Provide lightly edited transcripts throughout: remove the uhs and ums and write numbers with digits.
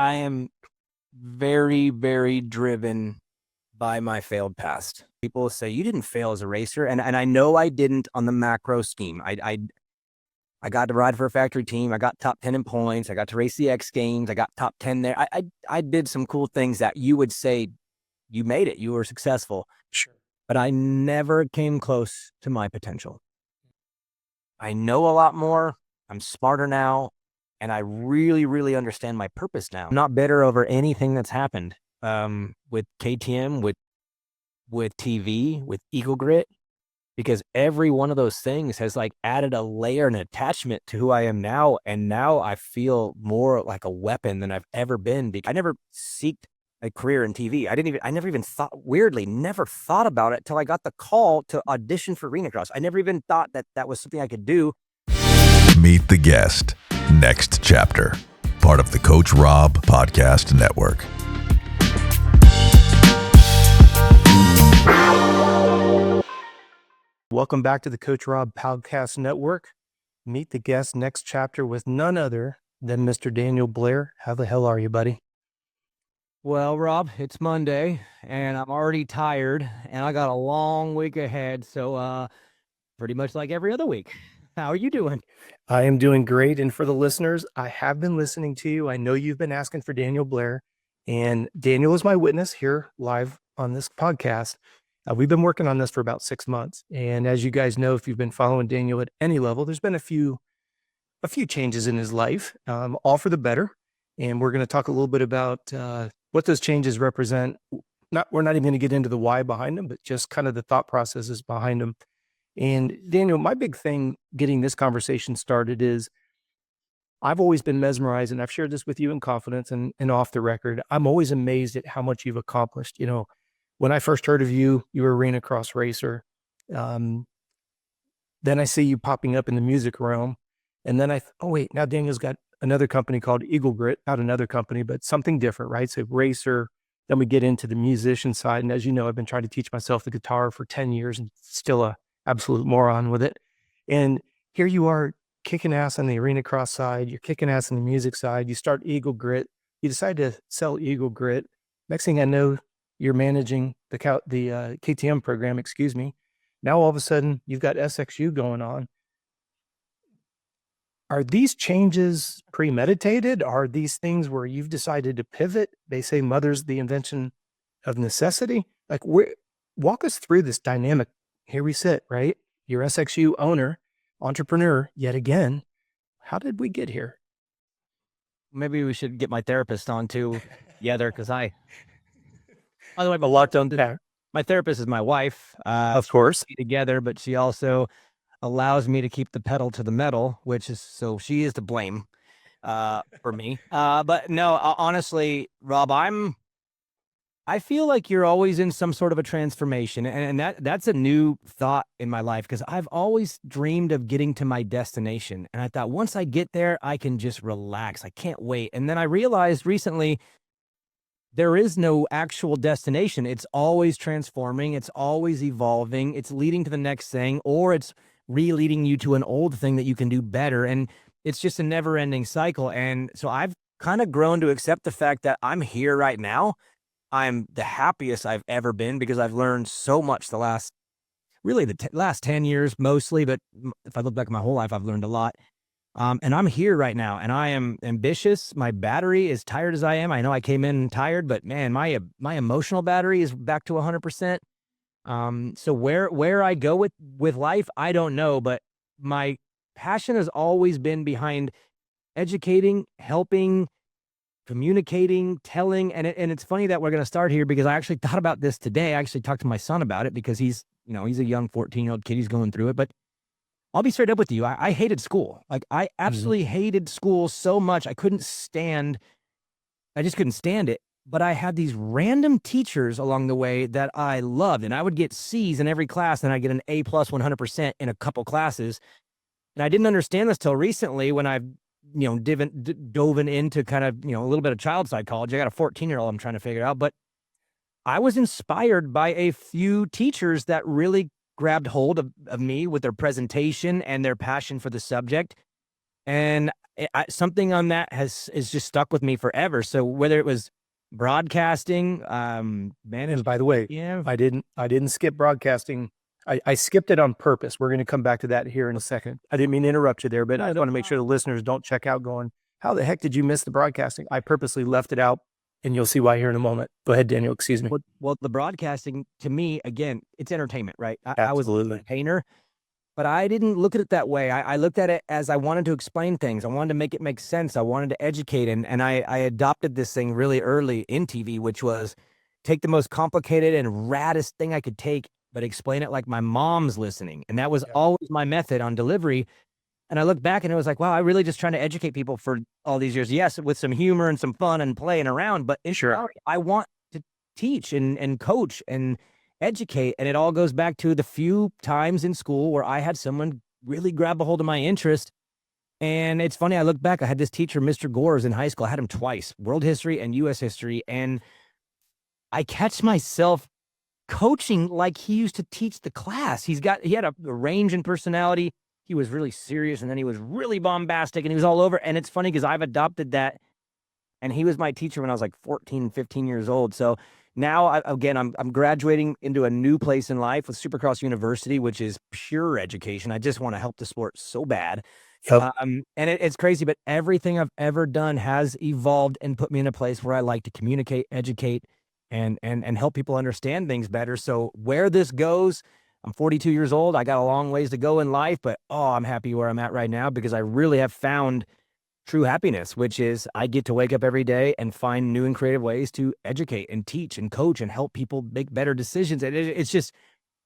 I am very, very driven by my failed past. People say you didn't fail as a racer, and I know I didn't on the macro scheme. I got to ride for a factory team. I got top 10 in points. I got to race the X Games. I got top 10 there. I did some cool things that you would say you made it. You were successful. Sure. But I never came close to my potential. I know a lot more. I'm smarter now. And I really, really understand my purpose now. I'm not bitter over anything that's happened with KTM, with TV, with Eagle Grit, because every one of those things has like added a layer and attachment to who I am now. And now I feel more like a weapon than I've ever been. I never seeked a career in TV. I never even thought, weirdly, never thought about it till I got the call to audition for Arena Cross. I never even thought that that was something I could do. Meet the Guest. Next chapter. Part of the Coach Robb Podcast Network. Welcome back to the Coach Robb Podcast Network. Meet the Guest. Next chapter with none other than Mr. Daniel Blair. How the hell are you, buddy? Well, Rob, it's Monday and I'm already tired and I got a long week ahead. So pretty much like every other week. How are you doing? I am doing great. And for the listeners, I have been listening to you. I know you've been asking for Daniel Blair, and Daniel is my witness here live on this podcast. We've been working on this for about 6 months. And as you guys know, if you've been following Daniel at any level, there's been a few changes in his life, all for the better. And we're going to talk a little bit about what those changes represent. We're not even going to get into the why behind them, but just kind of the thought processes behind them. And Daniel, my big thing getting this conversation started is I've always been mesmerized, and I've shared this with you in confidence and off the record. I'm always amazed at how much you've accomplished. You know, when I first heard of you, you were a arena cross racer. Then I see you popping up in the music realm. And then oh wait, now Daniel's got another company called Eagle Grit, not another company, but something different, right? So racer, then we get into the musician side. And as you know, I've been trying to teach myself the guitar for 10 years and still a absolute moron with it. And here you are kicking ass on the arena cross side. You're kicking ass on the music side. You start Eagle Grit. You decide to sell Eagle Grit. Next thing I know, you're managing the KTM program, excuse me. Now, all of a sudden, you've got SXU going on. Are these changes premeditated? Are these things where you've decided to pivot? They say mother's the invention of necessity. Like, walk us through this dynamic. Here we sit, right? You're SXU owner, entrepreneur, yet again. How did we get here? Maybe we should get my therapist on too together, because by the way, A lot done there. my therapist is my wife. Of course. Together, but she also allows me to keep the pedal to the metal, so she is to blame for me. But no, honestly, Rob, I feel like you're always in some sort of a transformation, and that's a new thought in my life, because I've always dreamed of getting to my destination. And I thought once I get there, I can just relax. I can't wait. And then I realized recently there is no actual destination. It's always transforming. It's always evolving. It's leading to the next thing, or it's re-leading you to an old thing that you can do better. And it's just a never-ending cycle. And so I've kind of grown to accept the fact that I'm here right now. I'm the happiest I've ever been, because I've learned so much the last 10 years mostly. But if I look back at my whole life, I've learned a lot. And I'm here right now, and I am ambitious. My battery is tired as I am. I know I came in tired, but man, my emotional battery is back to 100%. So where I go with life, I don't know, but my passion has always been behind educating, helping, communicating, telling. And it's funny that we're going to start here, because I actually thought about this today. I actually talked to my son about it, because he's a young 14-year-old kid. He's going through it, but I'll be straight up with you. I hated school. Like, I absolutely hated school so much. I just couldn't stand it. But I had these random teachers along the way that I loved, and I would get C's in every class, and I'd get an A plus 100% in a couple classes. And I didn't understand this till recently, when I've dove into kind of, a little bit of child psychology. I got a 14-year-old I'm trying to figure out, but I was inspired by a few teachers that really grabbed hold of me with their presentation and their passion for the subject. And something on that is just stuck with me forever. So whether it was broadcasting, And by the way, yeah, I didn't skip broadcasting. I skipped it on purpose. We're going to come back to that here in a second. I didn't mean to interrupt you there, but I just want to make sure the listeners don't check out going, how the heck did you miss the broadcasting? I purposely left it out, and you'll see why here in a moment. Go ahead, Daniel. Excuse me. well, the broadcasting to me, again, it's entertainment, right? I was an Absolutely. entertainer, but I didn't look at it that way. I looked at it as I wanted to explain things. I wanted to make it make sense. I wanted to educate. And I adopted this thing really early in TV, which was take the most complicated and raddest thing I could take, but explain it like my mom's listening. And that was Yeah. always my method on delivery. And I look back and it was like, wow, I really just trying to educate people for all these years. Yes, with some humor and some fun and playing around, but in reality, I want to teach and coach and educate. And it all goes back to the few times in school where I had someone really grab a hold of my interest. And it's funny, I look back, I had this teacher, Mr. Gores, in high school. I had him twice, world history and US history. And I catch myself coaching like he used to teach the class. He had a range in personality. He was really serious, and then he was really bombastic, and he was all over. And it's funny because I've adopted that, and he was my teacher when I was like 14, 15 years old. So now, I'm graduating into a new place in life with Supercross University, which is pure education. I just want to help the sport so bad. Yep. And it's crazy, but everything I've ever done has evolved and put me in a place where I like to communicate, educate, and help people understand things better. So where this goes, I'm 42 years old. I got a long ways to go in life, but I'm happy where I'm at right now because I really have found true happiness, which is I get to wake up every day and find new and creative ways to educate and teach and coach and help people make better decisions. And it's just,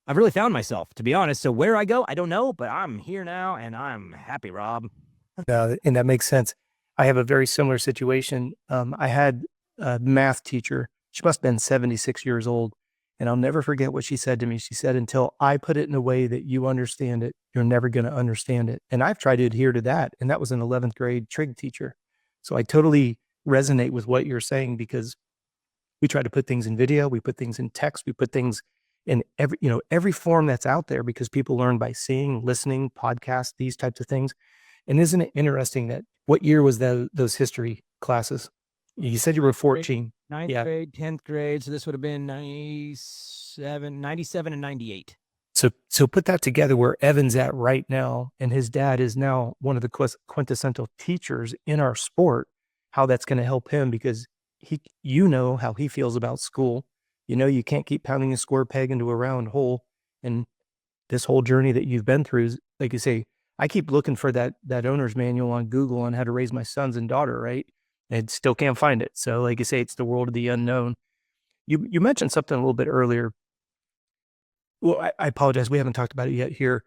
I've really found myself, to be honest. So where I go, I don't know, but I'm here now and I'm happy, Rob. And that makes sense. I have a very similar situation. I had a math teacher. She must have been 76 years old. And I'll never forget what she said to me. She said, until I put it in a way that you understand it, you're never going to understand it. And I've tried to adhere to that. And that was an 11th grade trig teacher. So I totally resonate with what you're saying because we try to put things in video, we put things in text, we put things in every form that's out there because people learn by seeing, listening, podcasts, these types of things. And isn't it interesting that what year was those history classes? You said you were 14. Ninth grade, 10th grade. So this would have been 97 and 98. So put that together where Evan's at right now, and his dad is now one of the quintessential teachers in our sport, how that's going to help him because how he feels about school. You can't keep pounding a square peg into a round hole. And this whole journey that you've been through is, like you say, I keep looking for that owner's manual on Google on how to raise my sons and daughter, right? And still can't find it. So like you say, it's the world of the unknown. You mentioned something a little bit earlier. Well, I apologize. We haven't talked about it yet here.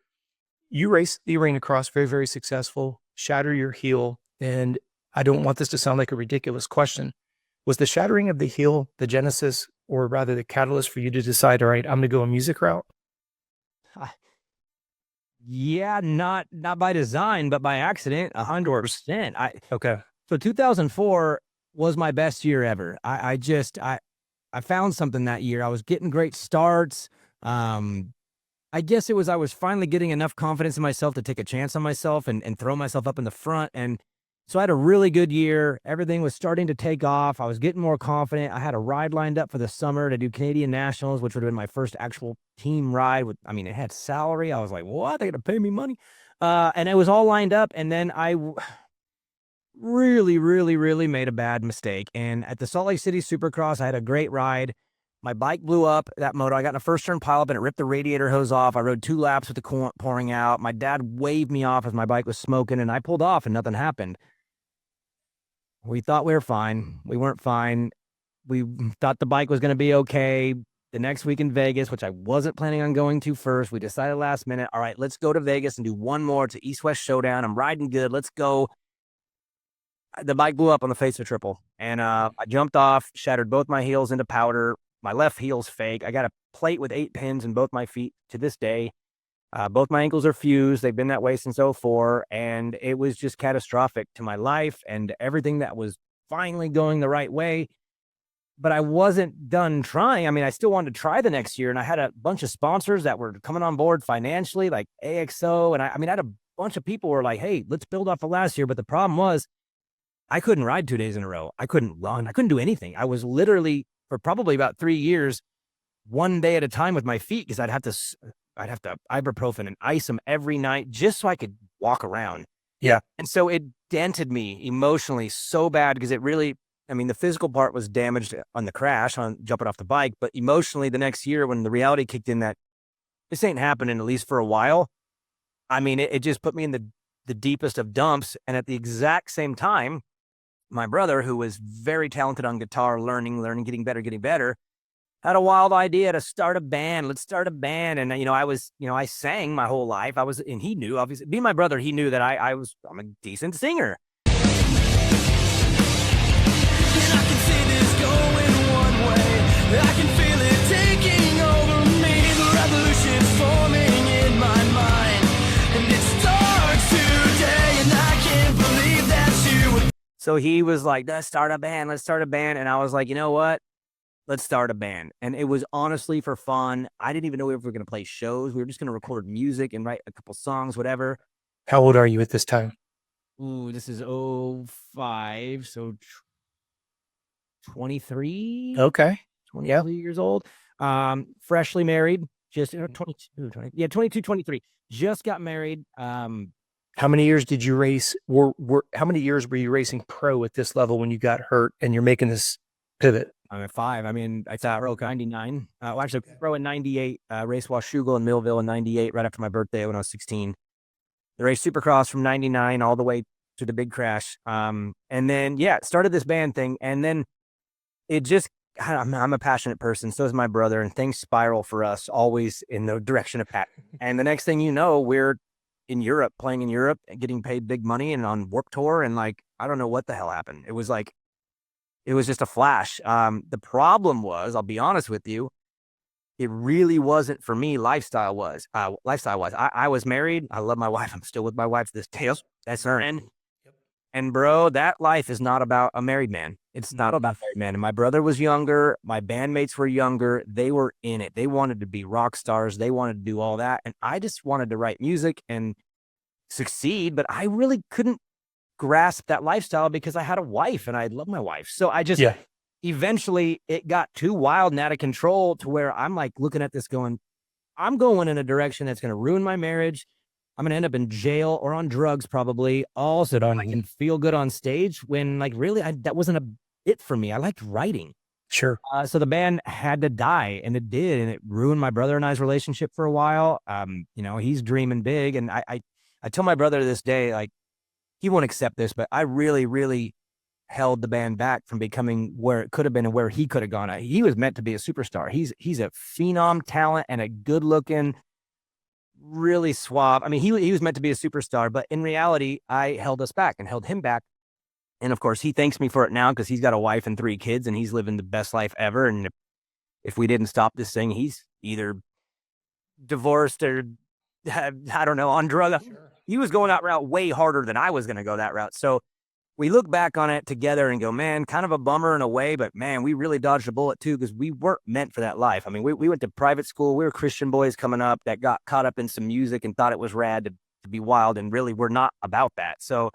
You raced the arena cross, very, very successful, shatter your heel. And I don't want this to sound like a ridiculous question. Was the shattering of the heel the genesis or rather the catalyst for you to decide, all right, I'm going to go a music route? Yeah, not by design, but by accident, 100%. Okay. So 2004 was my best year ever. I found something that year. I was getting great starts. I guess I was finally getting enough confidence in myself to take a chance on myself and throw myself up in the front. And so I had a really good year. Everything was starting to take off. I was getting more confident. I had a ride lined up for the summer to do Canadian Nationals, which would have been my first actual team ride. It had salary. I was like, what? They're going to pay me money? And it was all lined up. And then I really, really, really made a bad mistake. And at the Salt Lake City Supercross, I had a great ride. My bike blew up, that motor. I got in a first turn pileup and it ripped the radiator hose off. I rode 2 laps with the coolant pouring out. My dad waved me off as my bike was smoking and I pulled off and nothing happened. We thought we were fine. We weren't fine. We thought the bike was going to be okay. The next week in Vegas, which I wasn't planning on going to first, we decided last minute, all right, let's go to Vegas and do one more to East-West Showdown. I'm riding good. Let's go. The bike blew up on the face of a triple. And I jumped off, shattered both my heels into powder. My left heel's fake. I got a plate with 8 pins in both my feet to this day. Both my ankles are fused. They've been that way since 2004. And it was just catastrophic to my life and everything that was finally going the right way. But I wasn't done trying. I still wanted to try the next year. And I had a bunch of sponsors that were coming on board financially, like AXO. And I had a bunch of people were like, hey, let's build off of last year. But the problem was I couldn't ride 2 days in a row. I couldn't run. I couldn't do anything. I was literally for probably about 3 years, one day at a time with my feet because I'd have to ibuprofen and ice them every night just so I could walk around. Yeah. And so it dented me emotionally so bad because it really, I mean, the physical part was damaged on the crash, on jumping off the bike, but emotionally the next year when the reality kicked in that this ain't happening, at least for a while, I mean, it just put me in the deepest of dumps. And at the exact same time, my brother, who was very talented on guitar, learning, getting better, had a wild idea to start a band. Let's start a band. And, I sang my whole life. And he knew, obviously, being my brother, he knew that I'm a decent singer. And I can see this going one way. I can feel it taking over me. The revolution's forming in my mind. And it starts today. And I can't believe that's you. So he was like, let's start a band. And I was like, you know what? Let's start a band. And it was honestly for fun. I didn't even know if we were going to play shows. We were just going to record music and write a couple songs, whatever. How old are you at this time? Ooh, this is 05. So 23. Okay. 23 years old. Freshly married. Just 22, 20, yeah, 22, 23. Just got married. How many years did you race? How many years were you racing pro at this level when you got hurt and you're making this pivot? I'm at 5. I mean, I thought pro 99. Well, actually, pro in 98. Raced Washougal in Millville in 98, right after my birthday when I was 16. The race Supercross from 99 all the way to the big crash. And then, started this band thing. And then it just, I'm a passionate person. So is my brother. And things spiral for us always in the direction of Pat. And the next thing you know, we're in Europe, playing in Europe, getting paid big money and on Warped Tour. And like, I don't know what the hell happened. It was just a flash. The problem was, I'll be honest with you, it really wasn't for me lifestyle-wise. I was married. I love my wife. I'm still with my wife to this day. That's her end. And bro, that life is not about a married man. It's not about a married man. And my brother was younger. My bandmates were younger. They were in it. They wanted to be rock stars. They wanted to do all that. And I just wanted to write music and succeed, but I really couldn't grasp that lifestyle because I had a wife and I love my wife. So I just, eventually it got too wild and out of control to where I'm like looking at this going, I'm going in a direction that's going to ruin my marriage. I'm going to end up in jail or on drugs probably. Also, I can feel good on stage when like really that wasn't it for me. I liked writing. Sure. So the band had to die and it did. And it ruined my brother and I's relationship for a while. He's dreaming big. And I tell my brother this day, like, he won't accept this, but I really, really held the band back from becoming where it could have been and where he could have gone. He was meant to be a superstar. He's a phenom talent and a good looking, really suave. I mean, he was meant to be a superstar, but in reality, I held us back and held him back. And of course, he thanks me for it now because he's got a wife and 3 kids and he's living the best life ever. And if we didn't stop this thing, he's either divorced or I don't know, on drugs. Sure. He was going that route way harder than I was going to go that route. So we look back on it together and go, man, kind of a bummer in a way, but man, we really dodged a bullet too because we weren't meant for that life. I mean, we went to private school. We were Christian boys coming up that got caught up in some music and thought it was rad to be wild, and really we're not about that. So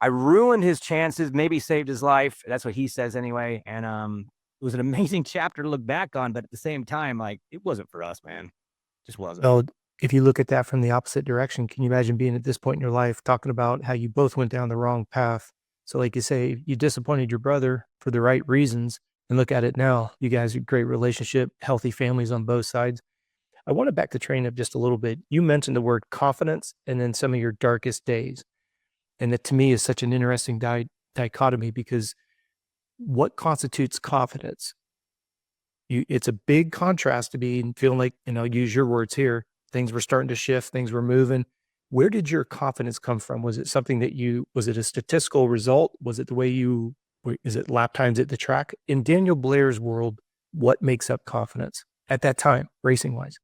I ruined his chances, maybe saved his life. That's what he says anyway. And it was an amazing chapter to look back on, but at the same time, like, it wasn't for us, man. It just wasn't. Well, if you look at that from the opposite direction, can you imagine being at this point in your life talking about how you both went down the wrong path? So like you say, you disappointed your brother for the right reasons, and look at it now. You guys are a great relationship, healthy families on both sides. I want to back the train up just a little bit. You mentioned the word confidence and then some of your darkest days. And that to me is such an interesting dichotomy because what constitutes confidence? It's a big contrast to be feeling like, use your words here, things were starting to shift, things were moving. Where did your confidence come from? Was it something that was it a statistical result? Was it the way is it lap times at the track? In Daniel Blair's world, what makes up confidence at that time, racing wise?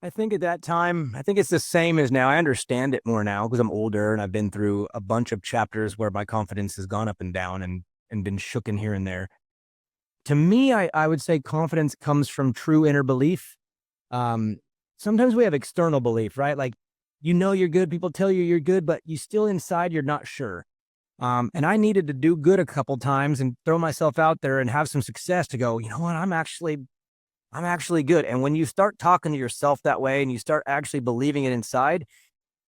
I think at that time, I think it's the same as now. I understand it more now because I'm older and I've been through a bunch of chapters where my confidence has gone up and down and been shooken here and there. To me, I would say confidence comes from true inner belief. Sometimes we have external belief, right? Like you know you're good. People tell you you're good, but you still inside, you're not sure. And I needed to do good a couple times and throw myself out there and have some success to go, you know what, I'm actually good. And when you start talking to yourself that way and you start actually believing it inside,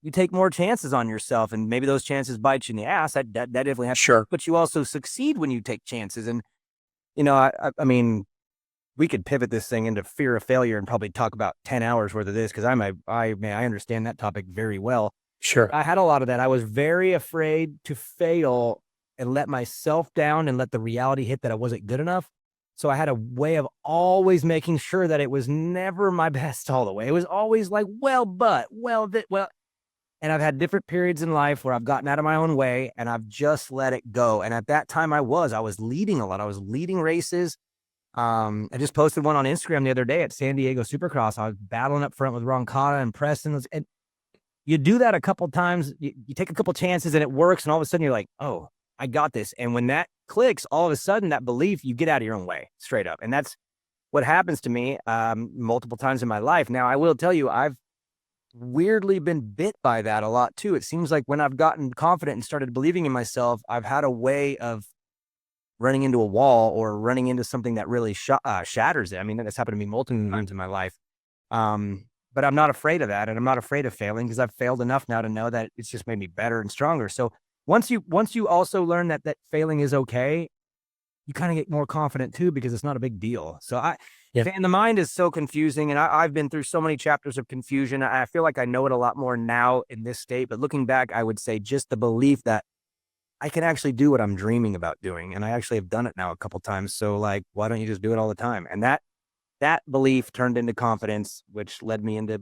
you take more chances on yourself, and maybe those chances bite you in the ass. That definitely happens. Sure. But you also succeed when you take chances. And, you know, I mean, we could pivot this thing into fear of failure and probably talk about 10 hours worth of this, because I understand that topic very well. Sure. I had a lot of that. I was very afraid to fail and let myself down and let the reality hit that I wasn't good enough. So I had a way of always making sure that it was never my best all the way. It was always like, and I've had different periods in life where I've gotten out of my own way and I've just let it go. And at that time I was leading a lot. I was leading races. I just posted one on Instagram the other day at San Diego Supercross. I was battling up front with Roncada and Preston. And you do that a couple times, you take a couple chances and it works. And all of a sudden you're like, oh, I got this. And when that clicks, all of a sudden that belief, you get out of your own way straight up. And that's what happens to me multiple times in my life. Now, I will tell you, I've weirdly been bit by that a lot too. It seems like when I've gotten confident and started believing in myself, I've had a way of running into a wall or running into something that really shatters it. I mean, that's happened to me multiple times in my life. But I'm not afraid of that. And I'm not afraid of failing because I've failed enough now to know that it's just made me better and stronger. So once you also learn that failing is okay, you kind of get more confident too, because it's not a big deal. So and the mind is so confusing. And I've been through so many chapters of confusion. I feel like I know it a lot more now in this state, but looking back, I would say just the belief that I can actually do what I'm dreaming about doing. And I actually have done it now a couple times. So like, why don't you just do it all the time? And that belief turned into confidence, which led me into,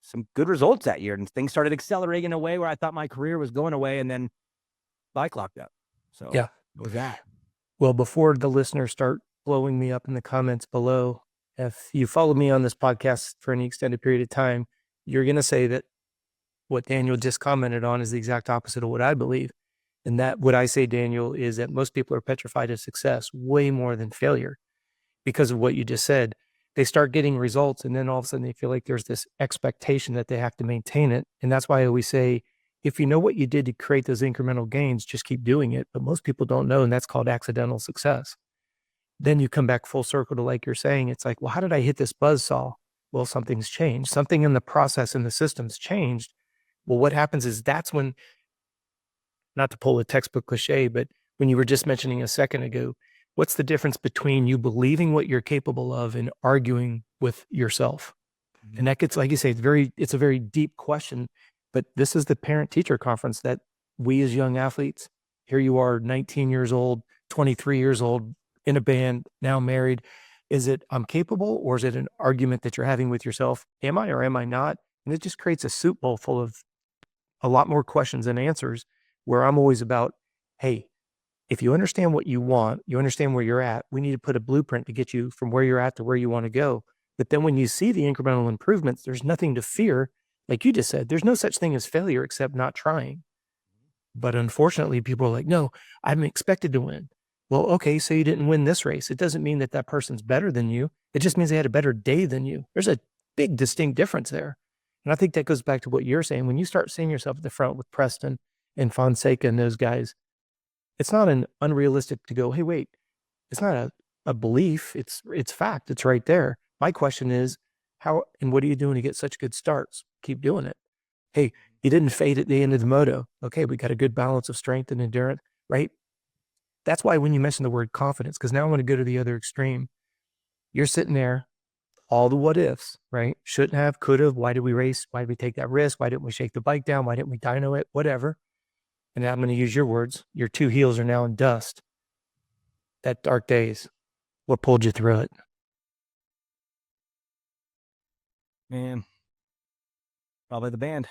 some good results that year. And things started accelerating in a way where I thought my career was going away, and then bike locked up. So Yeah. it was that. Well, before the listeners start blowing me up in the comments below, if you follow me on this podcast for any extended period of time, you're going to say that what Daniel just commented on is the exact opposite of what I believe. And that what I say, Daniel, is that most people are petrified of success way more than failure because of what you just said. They start getting results, and then all of a sudden they feel like there's this expectation that they have to maintain it. And that's why I always say, if you know what you did to create those incremental gains, just keep doing it. But most people don't know, and that's called accidental success. Then you come back full circle to, like you're saying, it's like, well, how did I hit this buzzsaw? Well, something's changed. Something in the process and the system's changed. Well, what happens is that's when, not to pull a textbook cliche, but when you were just mentioning a second ago, what's the difference between you believing what you're capable of and arguing with yourself? Mm-hmm. And that gets, like you say, it's a very deep question, but this is the parent-teacher conference that we as young athletes, here you are, 19 years old, 23 years old, in a band, now married. Is it I'm capable, or is it an argument that you're having with yourself? Am I or am I not? And it just creates a soup bowl full of a lot more questions than answers, where I'm always about, hey, if you understand what you want, you understand where you're at, we need to put a blueprint to get you from where you're at to where you want to go. But then when you see the incremental improvements, there's nothing to fear. Like you just said, there's no such thing as failure except not trying. But unfortunately, people are like, no, I'm expected to win. Well, okay, so you didn't win this race. It doesn't mean that that person's better than you. It just means they had a better day than you. There's a big distinct difference there. And I think that goes back to what you're saying. When you start seeing yourself at the front with Preston and Fonseca and those guys, it's not an unrealistic to go, hey, wait, it's not a belief. It's fact. It's right there. My question is, how and what are you doing to get such good starts? Keep doing it. Hey, you didn't fade at the end of the moto. Okay, we got a good balance of strength and endurance, right? That's why when you mention the word confidence, because now I'm going to go to the other extreme. You're sitting there, all the what ifs, right? Shouldn't have, could have. Why did we race? Why did we take that risk? Why didn't we shake the bike down? Why didn't we dyno it? Whatever. And now I'm going to use your words. Your two heels are now in dust. That dark days. What pulled you through it? Man, probably the band.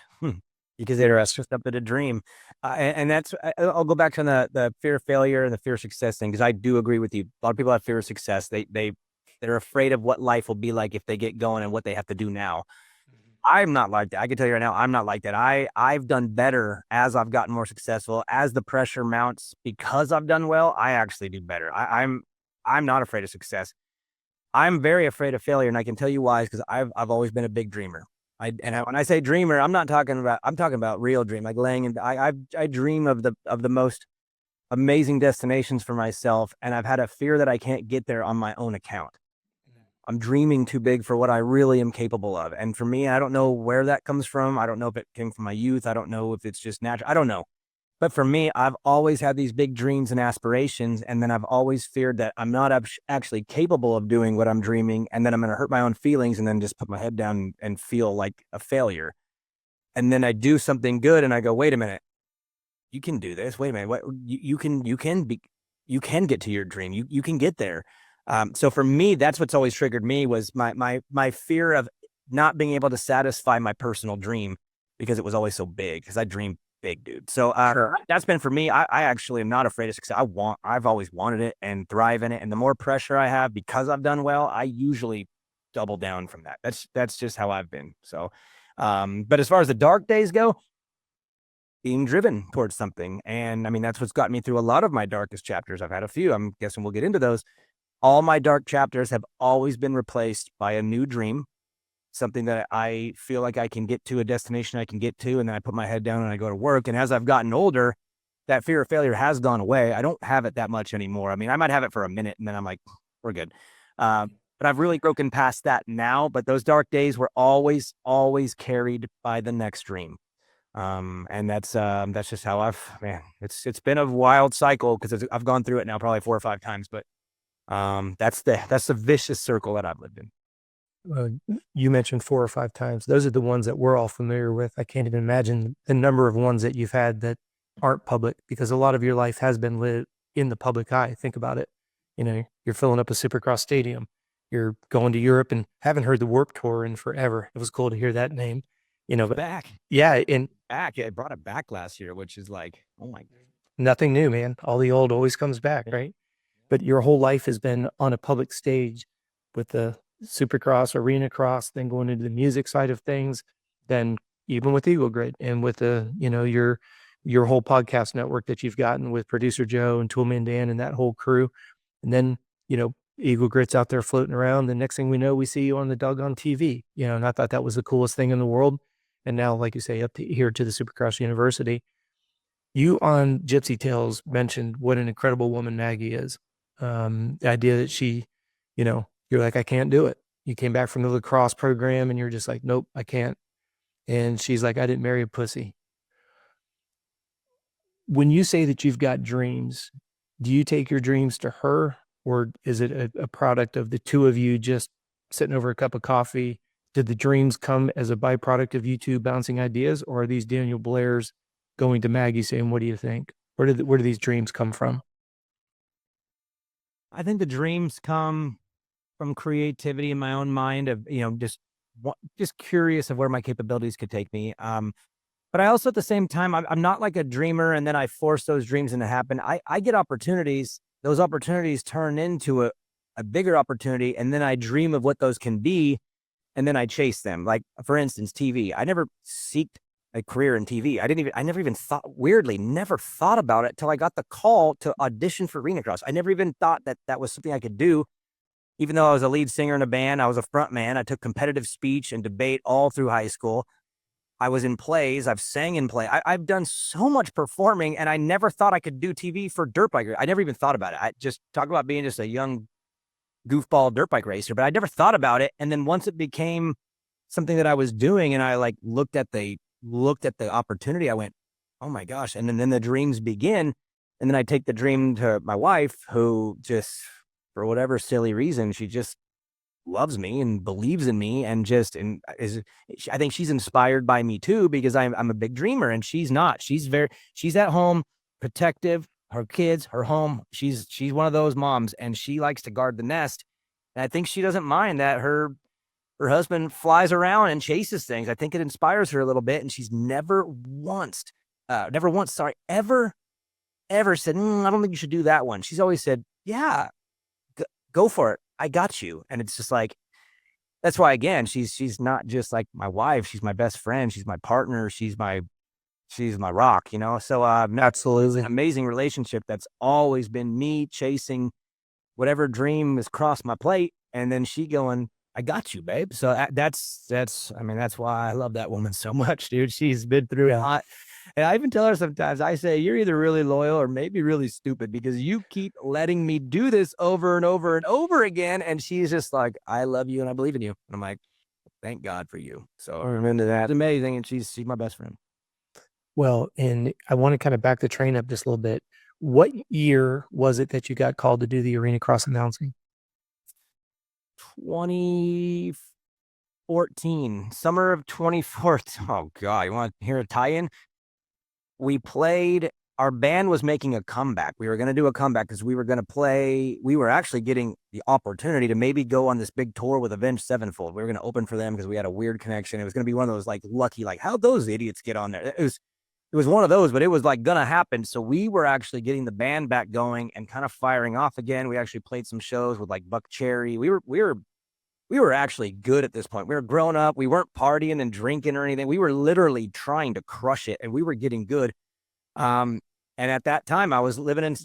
Because they were just up at a dream. And that's, I'll go back to the fear of failure and the fear of success thing, because I do agree with you. A lot of people have fear of success. They're afraid of what life will be like if they get going and what they have to do now. I'm not like that. I can tell you right now, I'm not like that. I've done better as I've gotten more successful. As the pressure mounts, because I've done well, I actually do better. I'm not afraid of success. I'm very afraid of failure, and I can tell you why, because I've always been a big dreamer. When I say dreamer, I'm talking about real dream, like laying in. I dream of the most amazing destinations for myself, and I've had a fear that I can't get there on my own account. I'm dreaming too big for what I really am capable of. And for me, I don't know where that comes from. I don't know if it came from my youth. I don't know if it's just natural. I don't know. But for me, I've always had these big dreams and aspirations. And then I've always feared that I'm not actually capable of doing what I'm dreaming. And then I'm going to hurt my own feelings and then just put my head down and feel like a failure. And then I do something good and I go, wait a minute, you can do this. Wait a minute. What you can get to your dream. You can get there. So for me, that's what's always triggered me was my fear of not being able to satisfy my personal dream because it was always so big because I dream big, dude. So that's been for me. I actually am not afraid of success. I've always wanted it and thrive in it. And the more pressure I have because I've done well, I usually double down from that. That's just how I've been. So, but as far as the dark days go, being driven towards something. And I mean, that's what's got me through a lot of my darkest chapters. I've had a few. I'm guessing we'll get into those. All my dark chapters have always been replaced by a new dream, something that I feel like I can get to, a destination I can get to, and then I put my head down and I go to work. And as I've gotten older, that fear of failure has gone away. I don't have it that much anymore. I mean, I might have it for a minute and then I'm like, we're good. But I've really broken past that now. But those dark days were always carried by the next dream. And that's just how it's been a wild cycle because I've gone through it now probably 4 or 5 times, but that's the vicious circle that I've lived in. You mentioned 4 or 5 times. Those are the ones that we're all familiar with. I can't even imagine the number of ones that you've had that aren't public because a lot of your life has been lived in the public eye. Think about it. You know, you're filling up a Supercross stadium. You're going to Europe and haven't heard the Warped Tour in forever. It was cool to hear that name. You know, but back. Yeah. And back. Yeah, I brought it back last year, which is like, oh my God. Nothing new, man. All the old always comes back, right? But your whole life has been on a public stage with the Supercross, Arena Cross, then going into the music side of things, then even with Eagle Grid and with the, you know, your whole podcast network that you've gotten with producer Joe and Toolman Dan and that whole crew. And then, you know, Eagle Grid's out there floating around. The next thing we know, we see you on the doggone TV, you know, and I thought that was the coolest thing in the world. And now, like you say, up to here to the Supercross University. You on Gypsy Tales mentioned what an incredible woman Maggie is. The idea that she, you know, you're like, I can't do it. You came back from the lacrosse program and you're just like, nope, I can't. And she's like, I didn't marry a pussy. When you say that you've got dreams, do you take your dreams to her, or is it a product of the two of you just sitting over a cup of coffee? Did the dreams come as a byproduct of you two bouncing ideas, or are these Daniel Blairs going to Maggie saying, what do you think? Where do these dreams come from? I think the dreams come from creativity in my own mind of, you know, just curious of where my capabilities could take me. But I also, at the same time, I'm not like a dreamer and then I force those dreams into happen. I get opportunities. Those opportunities turn into a bigger opportunity. And then I dream of what those can be. And then I chase them. Like, for instance, TV. I never seeked a career in TV. I never even thought about it till I got the call to audition for Arena Cross. I never even thought that was something I could do. Even though I was a lead singer in a band, I was a front man. I took competitive speech and debate all through high school. I was in plays. I've sang in play. I've done so much performing, and I never thought I could do TV for dirt bike. I never even thought about it. I just talk about being just a young goofball dirt bike racer, but I never thought about it. And then once it became something that I was doing, and I like looked at the opportunity, I went, oh my gosh. And then the dreams begin. And then I take the dream to my wife, who just, for whatever silly reason, she just loves me and believes in me and I think she's inspired by me too, because I'm a big dreamer and she's not. She's at home, protective, her kids, her home. She's one of those moms, and she likes to guard the nest. And I think she doesn't mind that her husband flies around and chases things. I think it inspires her a little bit. And she's ever said, I don't think you should do that one. She's always said, yeah, go for it. I got you. And it's just like, that's why, again, she's not just like my wife. She's my best friend. She's my partner. She's my rock, you know? So, absolutely an amazing relationship. That's always been me chasing whatever dream has crossed my plate. And then she going, I got you, babe. So that's why I love that woman so much, dude. She's been through a lot. And I even tell her sometimes, I say, you're either really loyal or maybe really stupid because you keep letting me do this over and over and over again. And she's just like, I love you and I believe in you. And I'm like, thank God for you. So I'm into that. It's amazing. And she's my best friend. Well, and I want to kind of back the train up just a little bit. What year was it that you got called to do the arena cross announcing? 2014, summer of 2014. Oh God, you want to hear a tie-in? We played, our band was making a comeback. We were going to do a comeback because we were going to play, we were actually getting the opportunity to maybe go on this big tour with Avenged Sevenfold. We were going to open for them because we had a weird connection. It was going to be one of those like lucky, like how'd those idiots get on there? It was one of those, but it was like going to happen. So we were actually getting the band back going and kind of firing off again. We actually played some shows with like Buck Cherry. We were actually good at this point. We were grown up. We weren't partying and drinking or anything. We were literally trying to crush it and we were getting good. And at that time I was living at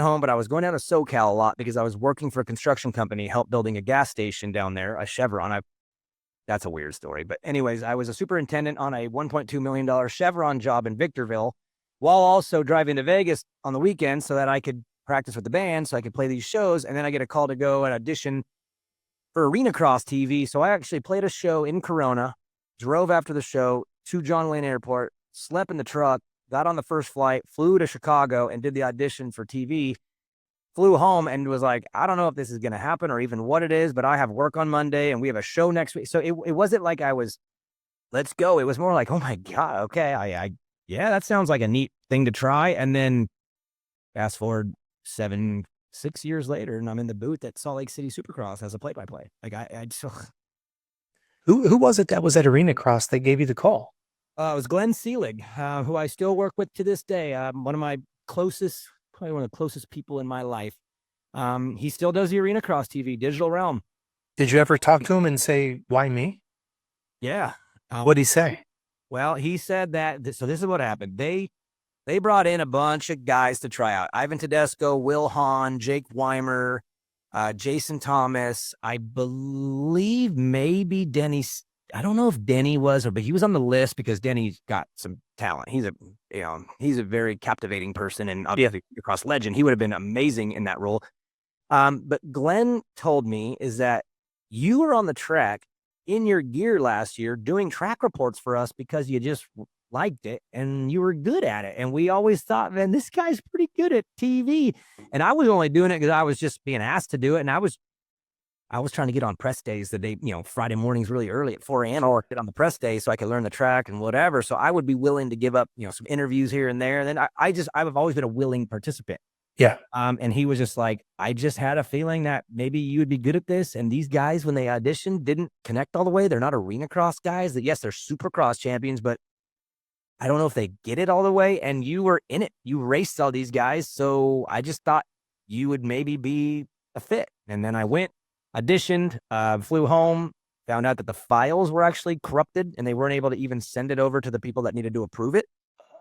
home, but I was going down to SoCal a lot because I was working for a construction company, helped building a gas station down there, a Chevron. That's a weird story. But anyways, I was a superintendent on a $1.2 million Chevron job in Victorville while also driving to Vegas on the weekends so that I could practice with the band, so I could play these shows. And then I get a call to go and audition for Arena Cross TV. So I actually played a show in Corona, drove after the show to John Wayne Airport, slept in the truck, got on the first flight, flew to Chicago and did the audition for TV. Flew home and was like, I don't know if this is going to happen or even what it is, but I have work on Monday and we have a show next week. So it wasn't like I was, let's go. It was more like, oh my God, okay. Yeah, that sounds like a neat thing to try. And then fast forward 6 years later and I'm in the booth at Salt Lake City Supercross as a play-by-play. Like I just, Who was it that was at Arena Cross that gave you the call? it was Glenn Seelig, who I still work with to this day. One of my closest, probably one of the closest people in my life. He still does the Arena Cross TV, Digital Realm. Did you ever talk to him and say, why me? Yeah. What'd he say? Well, he said that, so this is what happened. They brought in a bunch of guys to try out. Ivan Tedesco, Will Hahn, Jake Weimer, Jason Thomas. I believe maybe Denny. I don't know if Denny was, but he was on the list because Denny's got some talent. He's a very captivating person and obviously across legend. He would have been amazing in that role. But Glenn told me is that you were on the track in your gear last year doing track reports for us because you just liked it and you were good at it. And we always thought, man, this guy's pretty good at TV. And I was only doing it because I was just being asked to do it. And I was trying to get on press days the day, Friday mornings really early at 4 a.m. or get on the press day so I could learn the track and whatever. So I would be willing to give up, some interviews here and there. And then I've always been a willing participant. Yeah. And he was just like, I just had a feeling that maybe you would be good at this. And these guys, when they auditioned, didn't connect all the way. They're not arena cross guys. That yes, they're Supercross champions, but I don't know if they get it all the way. And you were in it. You raced all these guys. So I just thought you would maybe be a fit. And then I went, auditioned, flew home, found out that the files were actually corrupted and they weren't able to even send it over to the people that needed to approve it.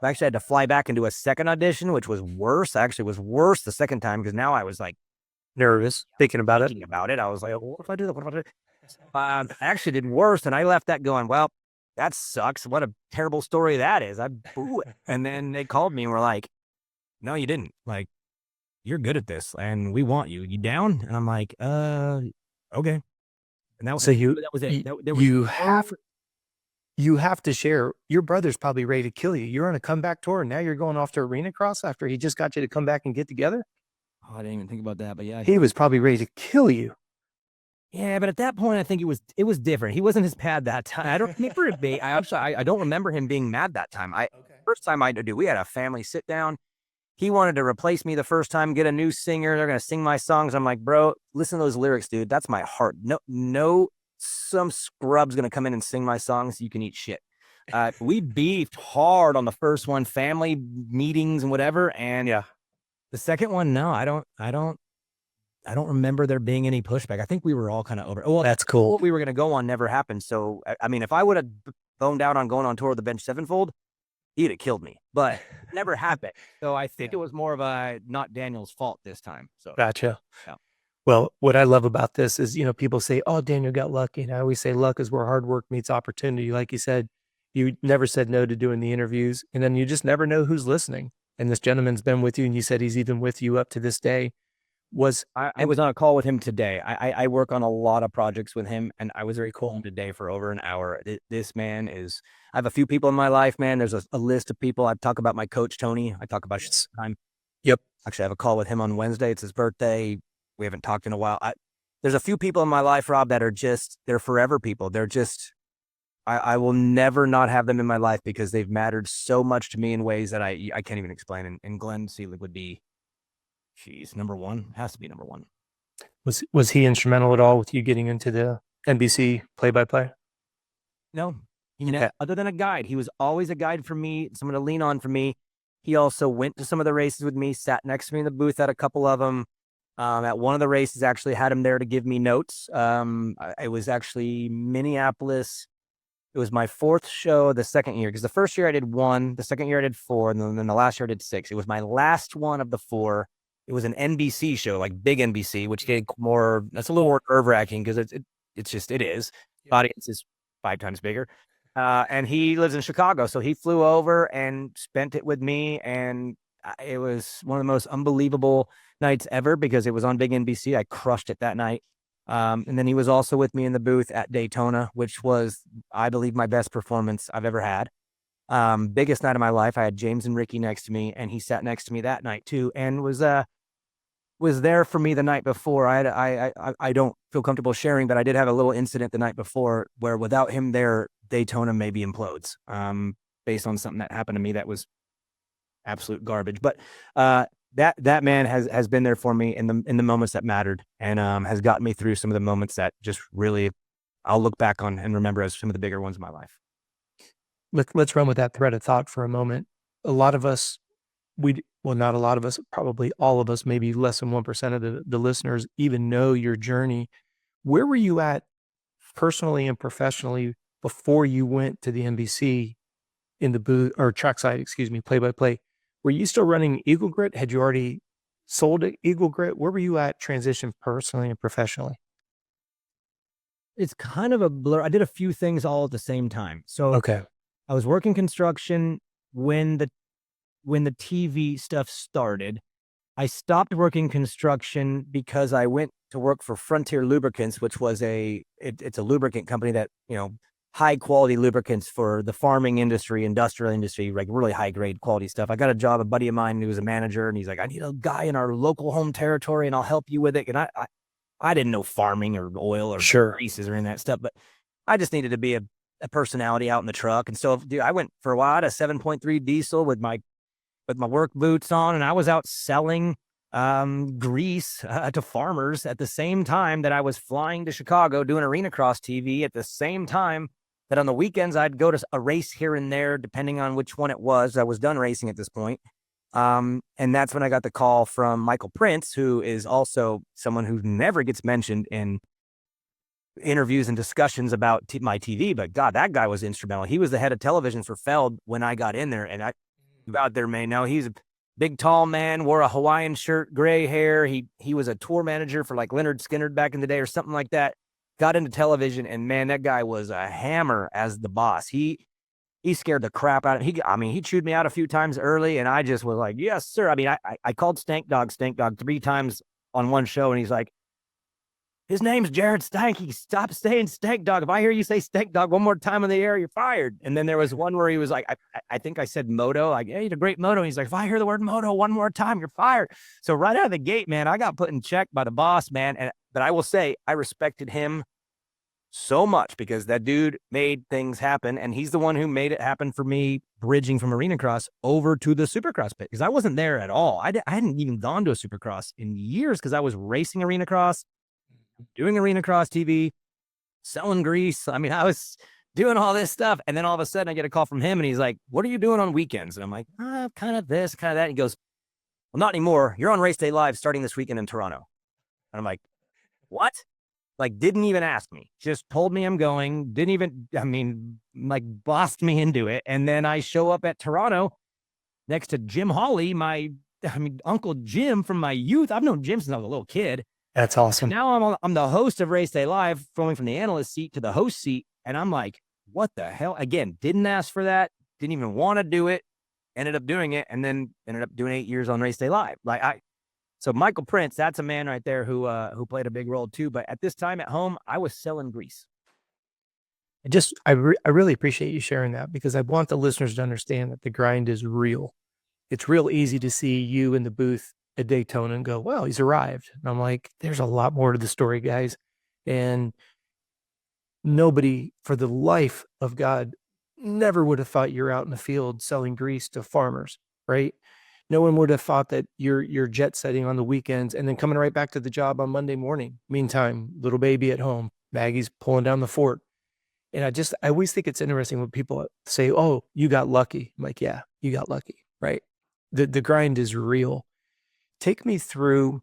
I actually had to fly back and do a second audition, which was worse. Actually, was worse the second time because now I was like nervous thinking about it. I was like, what if I do that? What if I do that? I actually did worse, and I left that going, well, that sucks. What a terrible story that is. I boo it. And then they called me and were like, no, you didn't. Like, you're good at this, and we want you. You down? And I'm like, okay. And that was So that was it. You have to share. Your brother's probably ready to kill you. You're on a comeback tour, and now you're going off to Arena Cross after he just got you to come back and get together. Oh, I didn't even think about that, but yeah, He was probably ready to kill you. yeah. But at that point, I think it was different. He wasn't as mad that time. I don't remember it being. I don't remember him being mad that time. First time I do, we had a family sit down. He wanted to replace me the first time, get a new singer. They're gonna sing my songs. I'm like, bro, listen to those lyrics, dude. That's my heart. No. Some scrub's gonna come in and sing my songs. You can eat shit. We beefed hard on the first one, family meetings and whatever. And Yeah. the second one, no, I don't remember there being any pushback. I think we were all kind of over. Well, That's cool. what we were gonna go on never happened. So I mean, if I would have boned out on going on tour with the Bench Sevenfold, he'd have killed me. But it never happened. So I think it was more of a not Daniel's fault this time. So Gotcha. Yeah. Well, what I love about this is, people say, oh, Daniel got lucky. And I always say luck is where hard work meets opportunity. Like you said, you never said no to doing the interviews, and then you just never know who's listening. And this gentleman's been with you, and you said he's even with you up to this day. I was on a call with him today. I work on a lot of projects with him, and I was very cool today for over an hour. This man is, I have a few people in my life, man. There's a list of people. I talk about my coach, Tony. I talk about time. Yep. Actually, I have a call with him on Wednesday. It's his birthday. We haven't talked in a while. There's a few people in my life, Rob, that are they're forever people. They're just, I will never not have them in my life because they've mattered so much to me in ways that I can't even explain. And Glenn Seelig would be, number one. Has to be number one. Was he instrumental at all with you getting into the NBC play-by-play? No, other than a guide. He was always a guide for me, someone to lean on for me. He also went to some of the races with me, sat next to me in the booth at a couple of them. At one of the races, actually had him there to give me notes. It was actually Minneapolis. It was my fourth show the second year, because the first year I did 1, the second year I did 4, and then the last year I did 6. It was my last one of the 4. It was an NBC show, like big NBC, which get more, that's a little more nerve-wracking because it is. The audience is 5 times bigger. And he lives in Chicago, so he flew over and spent it with me, and it was one of the most unbelievable nights ever because it was on big NBC. I crushed it that night. And then he was also with me in the booth at Daytona, which was, I believe, my best performance I've ever had. Biggest night of my life. I had James and Ricky next to me, and he sat next to me that night too, and was there for me the night before. I don't feel comfortable sharing, but I did have a little incident the night before where without him there, Daytona maybe implodes, based on something that happened to me that was absolute garbage. But that man has been there for me in the moments that mattered, and has gotten me through some of the moments that just really I'll look back on and remember as some of the bigger ones in my life. Let's run with that thread of thought for a moment. A lot of us, not a lot of us, probably all of us, maybe less than 1% of the listeners even know your journey. Where were you at personally and professionally before you went to the NBC in the booth or trackside, play-by-play? Were you still running Eagle Grit? Had you already sold Eagle Grit? Where were you at transition personally and professionally? It's kind of a blur. I did a few things all at the same time. So okay, I was working construction when the TV stuff started. I stopped working construction because I went to work for Frontier Lubricants, which was it's a lubricant company that, high quality lubricants for the farming industry, industrial industry, like really high grade quality stuff. I got a job, a buddy of mine who was a manager, and he's like, I need a guy in our local home territory and I'll help you with it. And I didn't know farming or oil or greases or any of that stuff, but I just needed to be a personality out in the truck. And so, dude, I went for a while to 7.3 diesel with my work boots on, and I was out selling grease to farmers at the same time that I was flying to Chicago doing arena cross TV at the same time that on the weekends I'd go to a race here and there, depending on which one it was. I was done racing at this point. And that's when I got the call from Michael Prince, who is also someone who never gets mentioned in interviews and discussions about my TV. But God, that guy was instrumental. He was the head of television for Feld when I got in there. And out there may know he's a big, tall man, wore a Hawaiian shirt, gray hair. He was a tour manager for like Leonard Skinner back in the day or something like that. Got into television, and man, that guy was a hammer as the boss. He scared the crap out of me. He chewed me out a few times early, and I just was like, yes, sir. I called Stank Dog 3 times on one show, and he's like, his name's Jared Stanky. Stop saying Stank Dog. If I hear you say Stank Dog one more time in the air, you're fired. And then there was one where he was like, I think I said moto. Like, hey, you did a great moto. And he's like, if I hear the word moto one more time, you're fired. So right out of the gate, man, I got put in check by the boss, man. But I will say I respected him so much because that dude made things happen. And he's the one who made it happen for me, bridging from arena cross over to the Supercross pit, because I wasn't there at all. I hadn't even gone to a Supercross in years because I was racing arena cross, doing arena cross TV, selling grease. I was doing all this stuff. And then all of a sudden I get a call from him, and he's like, what are you doing on weekends? And I'm like, kind of this, kind of that. And he goes, well, not anymore. You're on Race Day Live starting this weekend in Toronto. And I'm like, what? Like, didn't even ask me, just told me I'm going, didn't even, bossed me into it. And then I show up at Toronto next to Jim Hawley, Uncle Jim from my youth. I've known Jim since I was a little kid. That's awesome. Now I'm the host of Race Day Live, going from the analyst seat to the host seat, and I'm like, what the hell? Again, didn't ask for that, didn't even want to do it, ended up doing it, and then ended up doing 8 years on Race Day Live. So Michael Prince, that's a man right there who played a big role too. But at this time at home, I was selling grease. I really appreciate you sharing that, because I want the listeners to understand that the grind is real. It's real easy to see you in the booth at Daytona and go, well, he's arrived. And I'm like, there's a lot more to the story, guys. And nobody for the life of God never would have thought you're out in the field selling grease to farmers, right? No one would have thought that you're jet setting on the weekends and then coming right back to the job on Monday morning. Meantime, little baby at home, Maggie's pulling down the fort. And I always think it's interesting when people say, oh, you got lucky. I'm like, yeah, you got lucky, right? The grind is real. Take me through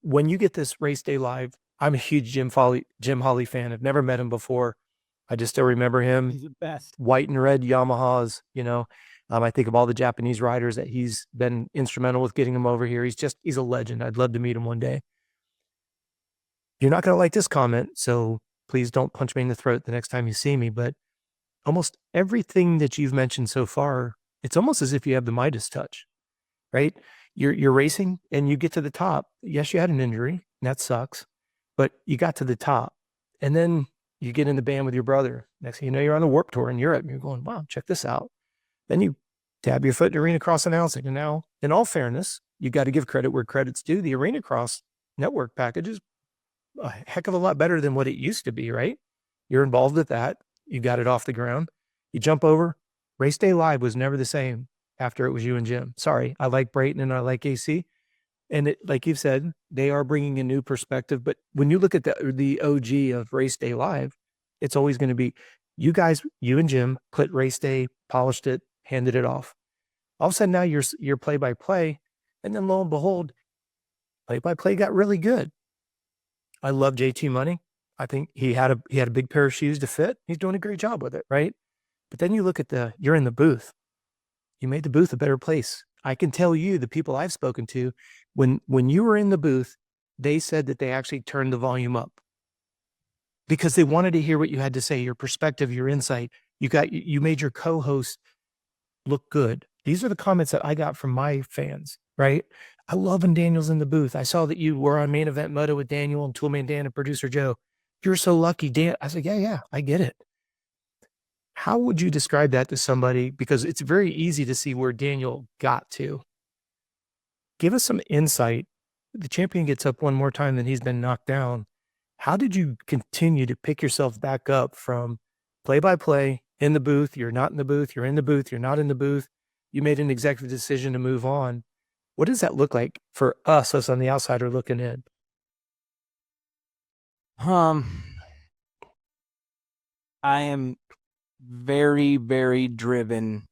when you get this Race Day Live. I'm a huge Jim Hawley fan. I've never met him before. I just still remember him. He's the best. White and red Yamahas, I think of all the Japanese riders that he's been instrumental with getting him over here. He's a legend. I'd love to meet him one day. You're not going to like this comment, so please don't punch me in the throat the next time you see me. But almost everything that you've mentioned so far, it's almost as if you have the Midas touch, right? You're racing and you get to the top. Yes, you had an injury, and that sucks, but you got to the top. And then you get in the band with your brother. Next thing you know, you're on the Warped Tour in Europe, and you're going, wow, check this out. Then you tap your foot in Arena Cross announcing. And now, in all fairness, you got to give credit where credit's due. The Arena Cross network package is a heck of a lot better than what it used to be, right? You're involved with that. You got it off the ground. You jump over. Race Day Live was never the same after it was you and Jim. Sorry, I like Brayton and I like AC. And like you've said, they are bringing a new perspective. But when you look at the OG of Race Day Live, it's always going to be you guys, you and Jim, put Race Day, polished it, handed it off. All of a sudden now you're play-by-play. And then lo and behold, play-by-play got really good. I love JT Money. I think he had a big pair of shoes to fit. He's doing a great job with it, right? But then you look at you're in the booth. You made the booth a better place. I can tell you, the people I've spoken to, when you were in the booth, they said that they actually turned the volume up because they wanted to hear what you had to say, your perspective, your insight. You made your co-host look good. These are the comments that I got from my fans, right? I love when Daniel's in the booth. I saw that you were on Main Event Moto with Daniel and Toolman Dan and producer Joe. You're so lucky, Dan. I said, yeah, I get it. How would you describe that to somebody? Because it's very easy to see where Daniel got to. Give us some insight. The champion gets up one more time than he's been knocked down. How did you continue to pick yourself back up from play-by-play, in the booth, you're not in the booth, you're in the booth, you're not in the booth. You made an executive decision to move on. What does that look like for us on the outsider looking in? I am very, very driven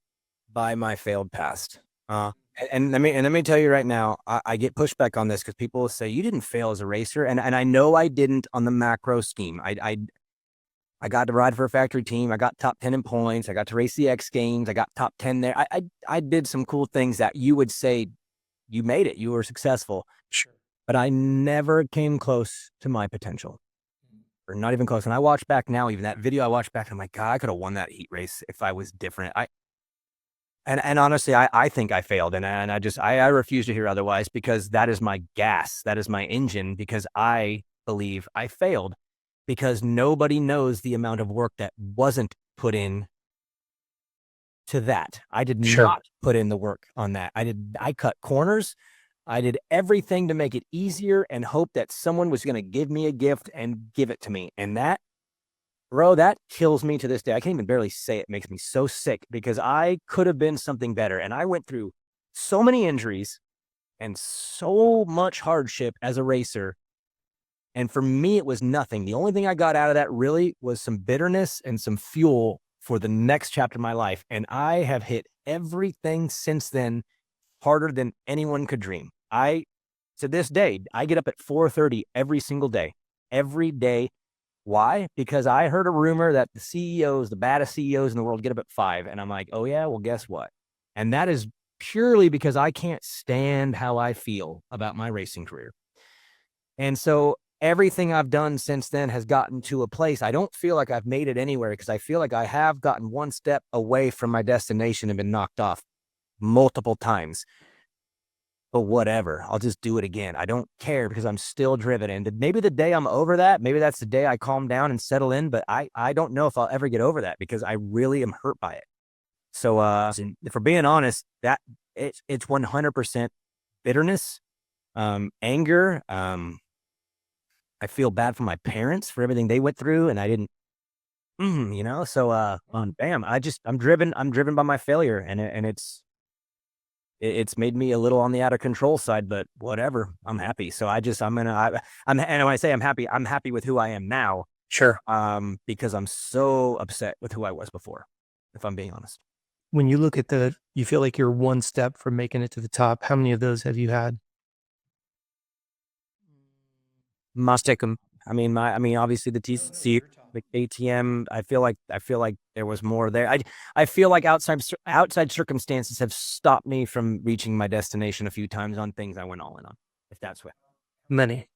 by my failed past. And let me tell you right now, I get pushback on this because people will say you didn't fail as a racer, and I know I didn't on the macro scheme. I got to ride for a factory team. I got top 10 in points. I got to race the X Games. I got top 10 there. I did some cool things that you would say you made it. You were successful. Sure. But I never came close to my potential. Or not even close. When I watch back now, even that video I watched back, I'm like, God, I could have won that heat race if I was different. And honestly, I think I failed. And I refuse to hear otherwise, because that is my gas. That is my engine, because I believe I failed. Because nobody knows the amount of work that wasn't put in to that. I did not put in the work on that. I cut corners. I did everything to make it easier and hope that someone was going to give me a gift and give it to me. And that, bro, that kills me to this day. I can't even barely say it. It makes me so sick, because I could have been something better. And I went through so many injuries and so much hardship as a racer. And for me, it was nothing. The only thing I got out of that really was some bitterness and some fuel for the next chapter of my life. And I have hit everything since then harder than anyone could dream. To this day, I get up at 4:30 every single day. Every day. Why? Because I heard a rumor that the CEOs, the baddest CEOs in the world, get up at 5. And I'm like, oh yeah, well, guess what? And that is purely because I can't stand how I feel about my racing career. And so everything I've done since then has gotten to a place. I don't feel like I've made it anywhere because I feel like I have gotten one step away from my destination and been knocked off multiple times. But whatever, I'll just do it again. I don't care because I'm still driven. And maybe the day I'm over that, maybe that's the day I calm down and settle in. But I don't know if I'll ever get over that because I really am hurt by it. So if we're being honest, that it's 100% bitterness, anger. I feel bad for my parents for everything they went through, and I didn't, So bam, I'm driven by my failure, and it's made me a little on the out of control side, but whatever. I'm happy. So and when I say I'm happy with who I am now. Sure. Because I'm so upset with who I was before, if I'm being honest. When you look at you feel like you're one step from making it to the top. How many of those have you had? Must take them. Obviously the TCC, the ATM. I feel like there was more there. I feel like outside circumstances have stopped me from reaching my destination a few times on things I went all in on. If that's what. Many.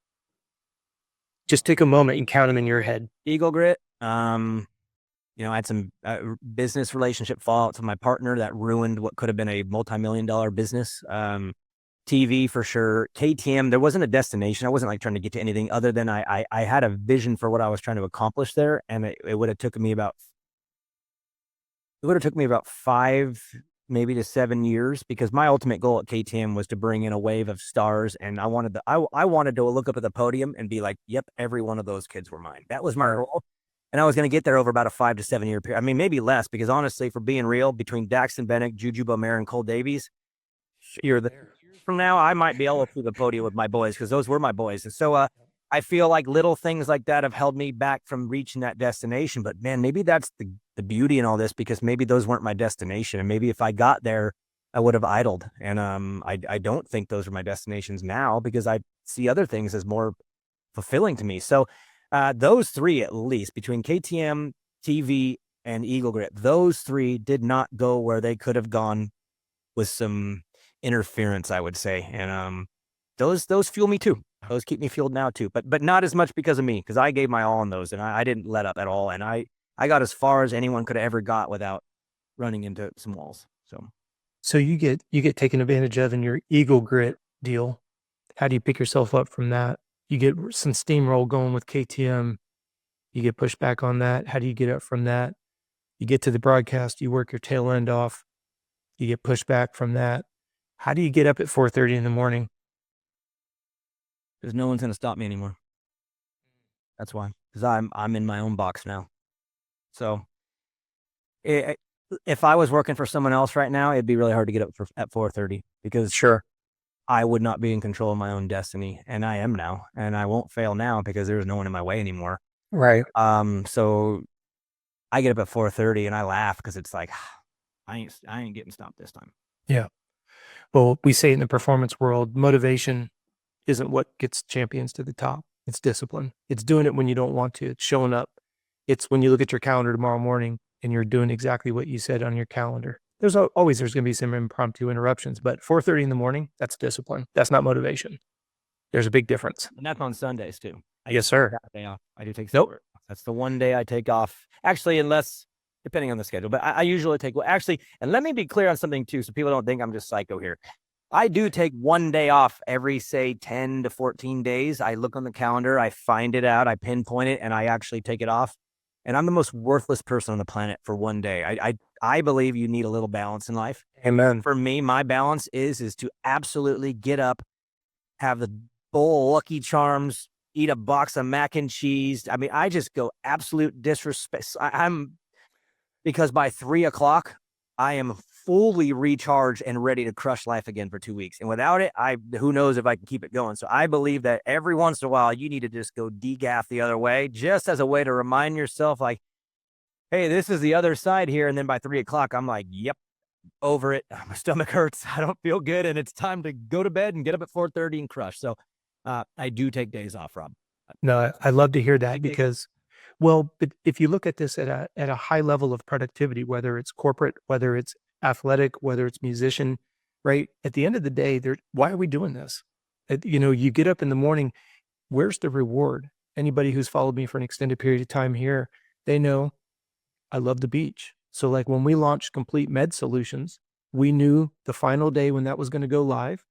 Just take a moment and count them in your head. Eagle grit. I had some business relationship fallout to my partner that ruined what could have been a multi-million-dollar business. TV for sure. KTM, there wasn't a destination. I wasn't like trying to get to anything other than I had a vision for what I was trying to accomplish there. And it would have taken me about 5, maybe to 7 years, because my ultimate goal at KTM was to bring in a wave of stars. And I wanted to look up at the podium and be like, yep, every one of those kids were mine. That was my goal. And I was going to get there over about a 5 to 7 year period. I mean, maybe less, because honestly, for being real, between Daxton Bennick, Juju Beaumer, and Cole Davies, from now, I might be able to the podium with my boys, because those were my boys. And so I feel like little things like that have held me back from reaching that destination. But man, maybe that's the beauty in all this, because maybe those weren't my destination. And maybe if I got there, I would have idled. And I don't think those are my destinations now, because I see other things as more fulfilling to me. So those three, at least, between KTM, TV, and Eagle Grit, those three did not go where they could have gone with some interference, I would say. And those fuel me too. Those keep me fueled now too, but not as much because of me, because I gave my all on those, and I didn't let up at all. And I got as far as anyone could have ever got without running into some walls. So you get taken advantage of in your Eagle Grit deal. How do you pick yourself up from that? You get some steamroll going with KTM. You get pushed back on that. How do you get up from that? You get to the broadcast, you work your tail end off. You get pushed back from that. How do you get up at 4:30 in the morning? Because no one's going to stop me anymore. That's why. Because I'm in my own box now. So if I was working for someone else right now, it'd be really hard to get up at 4:30, because Sure. I would not be in control of my own destiny, and I am now, and I won't fail now because there's no one in my way anymore. Right. So I get up at 4:30 and I laugh, because it's like, I ain't getting stopped this time. Yeah. Well, we say in the performance world, motivation isn't what gets champions to the top. It's discipline. It's doing it when you don't want to. It's showing up. It's when you look at your calendar tomorrow morning and you're doing exactly what you said on your calendar. There's going to be some impromptu interruptions, but 4:30 in the morning, that's discipline. That's not motivation. There's a big difference. And that's on Sundays too. Yes, sir. Day off. I do take. Nope. That's the one day I take off. Actually, unless, depending on the schedule, but I usually take, and let me be clear on something too, so people don't think I'm just psycho here. I do take one day off every, say, 10 to 14 days. I look on the calendar, I find it out, I pinpoint it, and I actually take it off. And I'm the most worthless person on the planet for one day. I believe you need a little balance in life. Amen. For me, my balance is to absolutely get up, have the bowl of Lucky Charms, eat a box of mac and cheese. I mean, I just go absolute disrespect. Because by 3:00, I am fully recharged and ready to crush life again for 2 weeks. And without it, who knows if I can keep it going. So I believe that every once in a while, you need to just go degaff the other way, just as a way to remind yourself, like, hey, this is the other side here. And then by 3:00, I'm like, yep, over it. My stomach hurts. I don't feel good. And it's time to go to bed and get up at 4:30 and crush. So I do take days off, Rob. No, I love to hear that, because, well, but if you look at this at a high level of productivity, whether it's corporate, whether it's athletic, whether it's musician, right? At the end of the day, why are we doing this? You get up in the morning, where's the reward? Anybody who's followed me for an extended period of time here, they know I love the beach. So like when we launched Complete Med Solutions, we knew the final day when that was going to go live,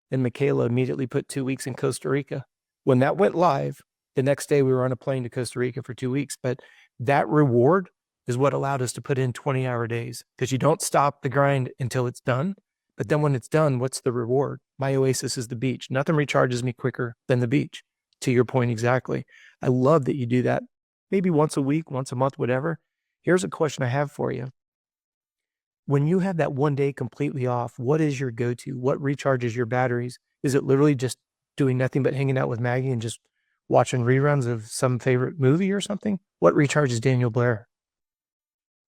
and Michaela immediately put 2 weeks in Costa Rica. When that went live, the next day we were on a plane to Costa Rica for 2 weeks. But that reward is what allowed us to put in 20-hour days, because you don't stop the grind until it's done. But then when it's done, what's the reward? My oasis is the beach. Nothing recharges me quicker than the beach, to your point exactly. I love that you do that maybe once a week, once a month, whatever. Here's a question I have for you. When you have that one day completely off, what is your go-to? What recharges your batteries? Is it literally just doing nothing but hanging out with Maggie and just watching reruns of some favorite movie or something? What recharges Daniel Blair?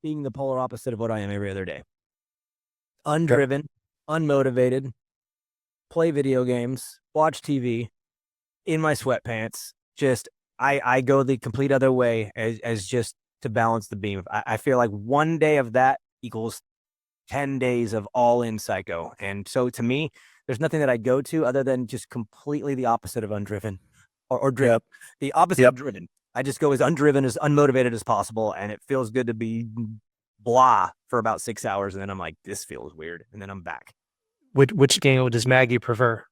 Being the polar opposite of what I am every other day. Undriven, unmotivated, play video games, watch TV, in my sweatpants. Just, I go the complete other way as just to balance the beam. I feel like one day of that equals 10 days of all-in psycho. And so to me, there's nothing that I go to other than just completely the opposite of undriven or driven. Yep. The opposite of driven. I just go as undriven, as unmotivated as possible. And it feels good to be blah for about 6 hours. And then I'm like, this feels weird. And then I'm back. Which Daniel does Maggie prefer?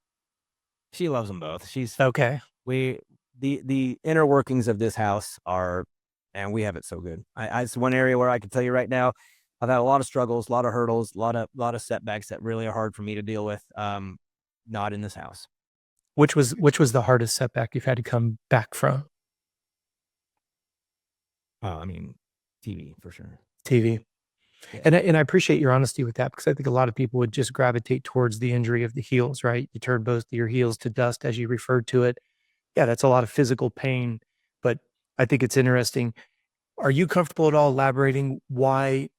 She loves them both. She's okay. The inner workings of this house are, and we have it so good. It's one area where I can tell you right now, I've had a lot of struggles, a lot of hurdles, a lot of setbacks that really are hard for me to deal with. Not in this house. Which was the hardest setback you've had to come back from? I mean, TV for sure. TV. Yeah. And I appreciate your honesty with that, because I think a lot of people would just gravitate towards the injury of the heels, right? You turn both of your heels to dust, as you referred to it. Yeah, that's a lot of physical pain, but I think it's interesting. Are you comfortable at all elaborating why,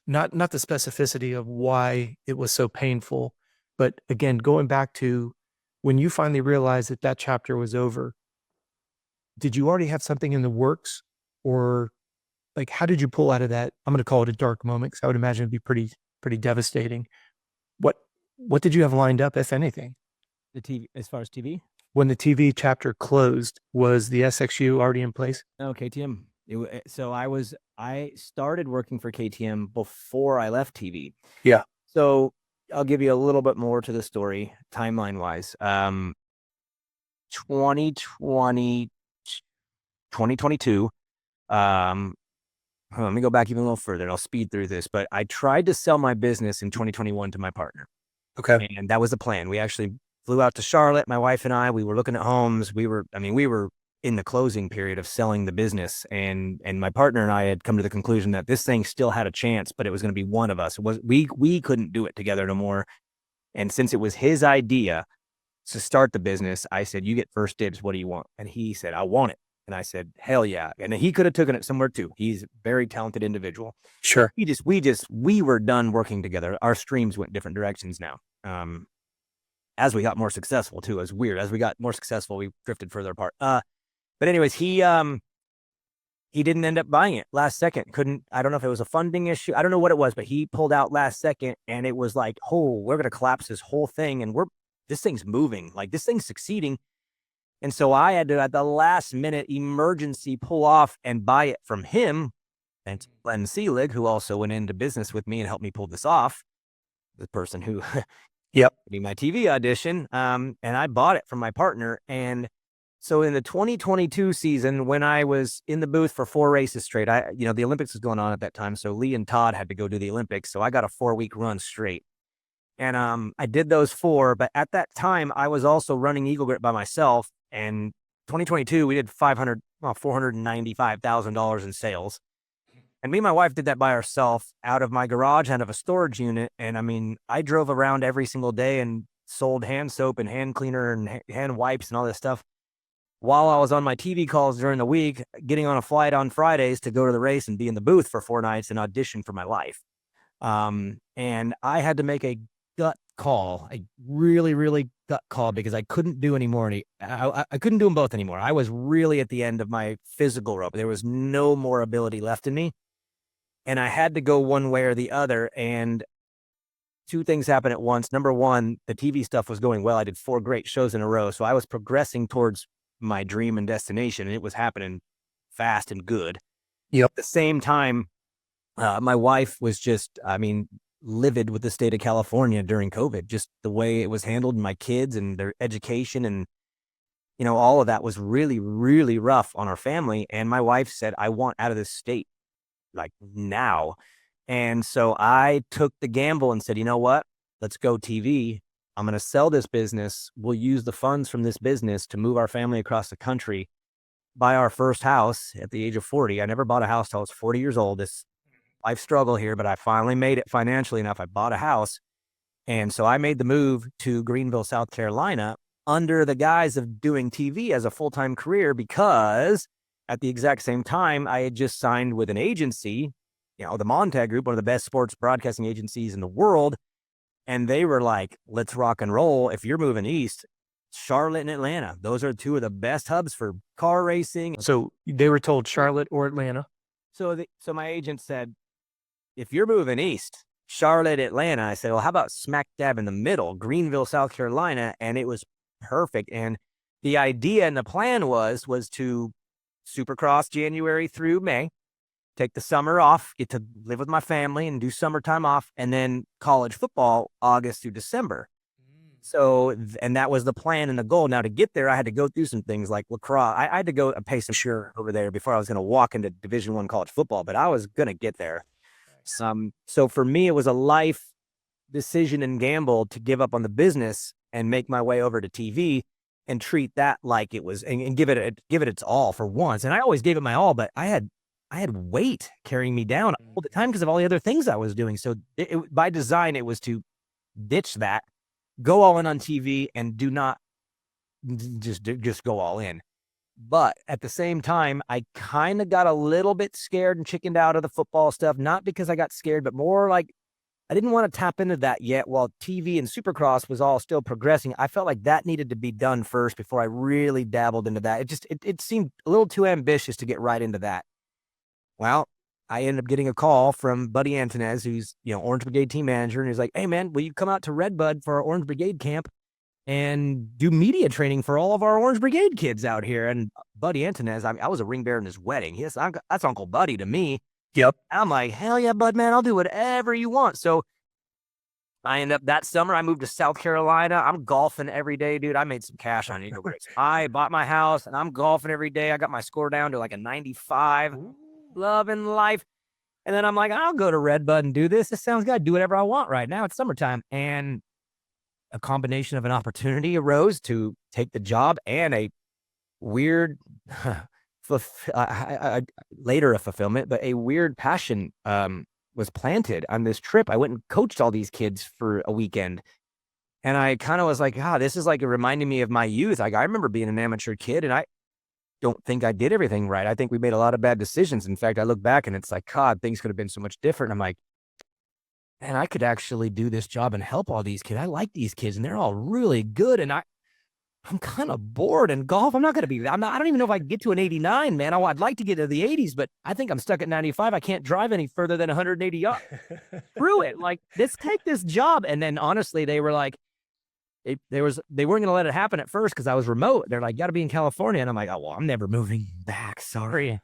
not the specificity of why it was so painful, but again, going back to when you finally realized that chapter was over, did you already have something in the works, or like, how did you pull out of that? I'm going to call it a dark moment, because I would imagine it'd be pretty devastating. What did you have lined up, if anything? The TV, as far as TV? When the TV chapter closed, was the SXU already in place? No, KTM. So I started working for KTM before I left TV. Yeah. So I'll give you a little bit more to the story, timeline wise. 2022. Let me go back even a little further, and I'll speed through this. But I tried to sell my business in 2021 to my partner. Okay. And that was the plan. We actually flew out to Charlotte, my wife and I. We were looking at homes. We were in the closing period of selling the business, and my partner and I had come to the conclusion that this thing still had a chance, but it was going to be one of us. We couldn't do it together no more. And since it was his idea to start the business, I said, "You get first dibs. What do you want?" And he said, "I want it." And I said, "Hell yeah." And he could have taken it somewhere too. He's a very talented individual. Sure. We were done working together. Our streams went different directions now. As we got more successful too, it was weird. As we got more successful, we drifted further apart. But anyways, he didn't end up buying it last second. I don't know if it was a funding issue. I don't know what it was, but he pulled out last second, and it was like, oh, we're going to collapse this whole thing. And this thing's moving, like this thing's succeeding. And so I had to, at the last minute, emergency pull off and buy it from him. And Glenn Seelig, who also went into business with me and helped me pull this off, the person who did my TV audition. And I bought it from my partner. And so in the 2022 season, when I was in the booth for 4 races straight, the Olympics was going on at that time. So Lee and Todd had to go do the Olympics. So I got a 4-week run straight. And I did those 4. But at that time, I was also running Eagle Grit by myself. And 2022, we did $495,000 in sales. And me and my wife did that by ourselves out of my garage, out of a storage unit. And I mean, I drove around every single day and sold hand soap and hand cleaner and hand wipes and all this stuff while I was on my TV calls during the week, getting on a flight on Fridays to go to the race and be in the booth for 4 nights and audition for my life. And I had to make a gut call, a really, really gut call, because I couldn't do anymore. I couldn't do them both anymore. I was really at the end of my physical rope. There was no more ability left in me. And I had to go one way or the other. And 2 things happened at once. Number one, the TV stuff was going well. I did 4 great shows in a row. So I was progressing towards my dream and destination, and it was happening fast and good. Yep. At the same time, my wife was just, I mean, livid with the state of California during COVID, just the way it was handled, and my kids and their education, and all of that was really, really rough on our family. And my wife said, I want out of this state, like now. And so I took the gamble and said, you know what? Let's go TV. I'm going to sell this business. We'll use the funds from this business to move our family across the country, buy our first house at the age of 40. I never bought a house till I was 40 years old. This life struggle here, but I finally made it financially enough. I bought a house. And so I made the move to Greenville, South Carolina, under the guise of doing TV as a full-time career, because at the exact same time, I had just signed with an agency, the Montag Group, one of the best sports broadcasting agencies in the world. And they were like, let's rock and roll. If you're moving east, Charlotte and Atlanta, those are two of the best hubs for car racing. So they were told Charlotte or Atlanta. So my agent said, if you're moving east, Charlotte, Atlanta, I said, well, how about smack dab in the middle, Greenville, South Carolina? And it was perfect. And the idea and the plan was to Supercross January through May, take the summer off, get to live with my family and do summertime off, and then college football August through December. So, and that was the plan and the goal. Now, to get there, I had to go through some things like lacrosse. I had to go and pay some sure over there before I was going to walk into Division I college football, but I was going to get there. So for me, it was a life decision and gamble to give up on the business and make my way over to TV and treat that like it was, and give it its all for once. And I always gave it my all, but I had weight carrying me down all the time because of all the other things I was doing. So by design, it was to ditch that, go all in on TV, and do not just go all in. But at the same time, I kind of got a little bit scared and chickened out of the football stuff, not because I got scared, but more like I didn't want to tap into that yet while TV and Supercross was all still progressing. I felt like that needed to be done first before I really dabbled into that. It seemed a little too ambitious to get right into that. Well, I ended up getting a call from Buddy Antonez, who's, Orange Brigade team manager. And he's like, hey man, will you come out to Redbud for our Orange Brigade camp and do media training for all of our Orange Brigade kids out here? And Buddy Antonez, I was a ring bearer in his wedding. That's Uncle Buddy to me. Yep. I'm like, hell yeah, bud, man, I'll do whatever you want. So I end up that summer, I moved to South Carolina. I'm golfing every day, dude. I made some cash on Eagle Race. I bought my house and I'm golfing every day. I got my score down to like a 95. Loving life. And then I'm like, I'll go to Redbud and do this. This sounds good. Do whatever I want right now. It's summertime. And a combination of an opportunity arose to take the job and a weird, later a fulfillment, but a weird passion was planted on this trip. I went and coached all these kids for a weekend. And I kind of was like, this is like reminding me of my youth. Like I remember being an amateur kid, and I don't think I did everything right. I think we made a lot of bad decisions. In fact, I look back and it's like, God, things could have been so much different. I'm like, man, I could actually do this job and help all these kids. I like these kids and they're all really good. And I'm kind of bored in golf. I don't even know if I can get to an 89, man. I'd like to get to the 80s, but I think I'm stuck at 95. I can't drive any further than 180 yards. Screw it. Like, let's take this job. And then honestly, they were like, they weren't going to let it happen at first because I was remote. They're like, you got to be in California. And I'm like, oh, well, I'm never moving back. Sorry.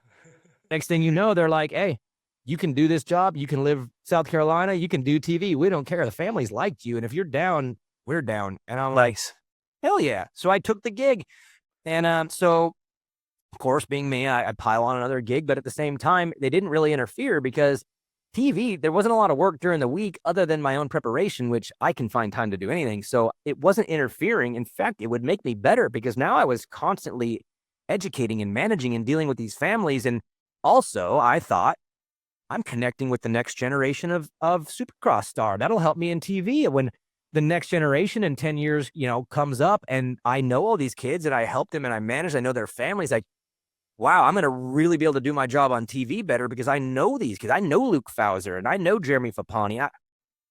Next thing you know, they're like, hey, you can do this job. You can live South Carolina. You can do TV. We don't care. The family's liked you. And if you're down, we're down. And I'm like, hell yeah. So I took the gig. And so, of course, being me, I pile on another gig. But at the same time, they didn't really interfere because TV, there wasn't a lot of work during the week other than my own preparation, which I can find time to do anything. So it wasn't interfering. In fact, it would make me better because now I was constantly educating and managing and dealing with these families. And also I thought I'm connecting with the next generation of Supercross star. That'll help me in TV when the next generation in 10 years, comes up and I know all these kids and I help them and I manage, I know their families. Like, wow, I'm going to really be able to do my job on TV better because I know these kids. I know Luke Fauser and I know Jeremy Fapani.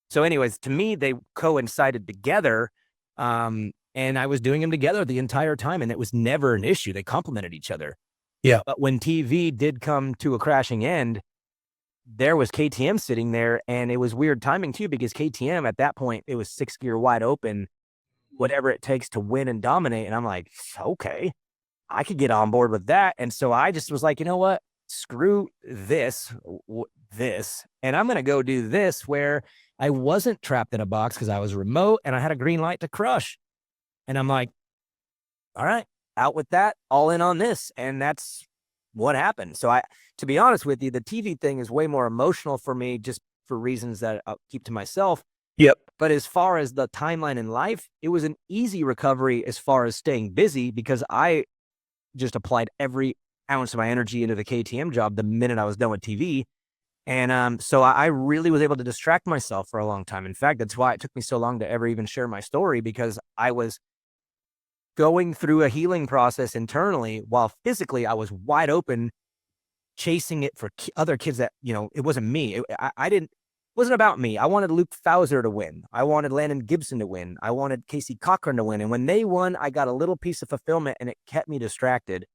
So anyways, to me, they coincided together. And I was doing them together the entire time and it was never an issue. They complemented each other. Yeah. But when TV did come to a crashing end, there was KTM sitting there and it was weird timing too, because KTM at that point, it was 6 gear wide open, whatever it takes to win and dominate. And I'm like, okay, I could get on board with that. And so I just was like, you know what? Screw this, and I'm going to go do this where I wasn't trapped in a box because I was remote and I had a green light to crush. And I'm like, all right, out with that, all in on this. And that's what happened. So to be honest with you, the TV thing is way more emotional for me just for reasons that I'll keep to myself. Yep. But as far as the timeline in life, it was an easy recovery as far as staying busy because I just applied every ounce of my energy into the KTM job the minute I was done with TV. And so I really was able to distract myself for a long time. In fact, that's why it took me so long to ever even share my story, because I was going through a healing process internally while physically I was wide open, chasing it for other kids that, it wasn't me. It wasn't about me. I wanted Luke Fauser to win. I wanted Landon Gibson to win. I wanted Casey Cochran to win. And when they won, I got a little piece of fulfillment, and it kept me distracted.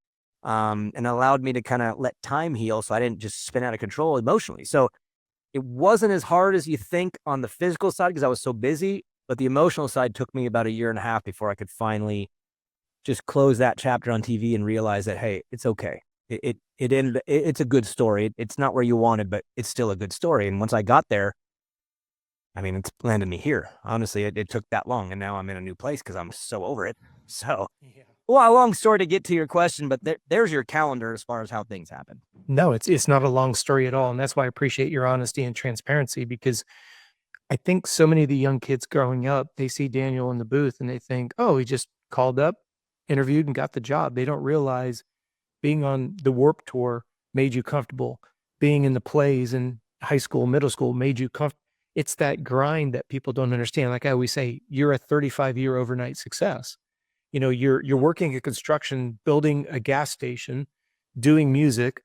And allowed me to kind of let time heal so I didn't just spin out of control emotionally. So it wasn't as hard as you think on the physical side because I was so busy, but the emotional side took me about 1.5 years before I could finally just close that chapter on TV and realize that, hey, it's okay. It ended. It's a good story. It's not where you wanted, but it's still a good story. And once I got there, I mean, it's landed me here. Honestly, it took that long, and now I'm in a new place because I'm so over it. So. Yeah. Well, a long story to get to your question, but there's your calendar as far as how things happen. No, it's not a long story at all. And that's why I appreciate your honesty and transparency, because I think so many of the young kids growing up, they see Daniel in the booth and they think, oh, he just called up, interviewed, and got the job. They don't realize being on the Warp Tour made you comfortable. Being in the plays in high school, middle school made you comfortable. It's that grind that people don't understand. Like I always say, you're a 35-year overnight success. You're working at construction, building a gas station, doing music,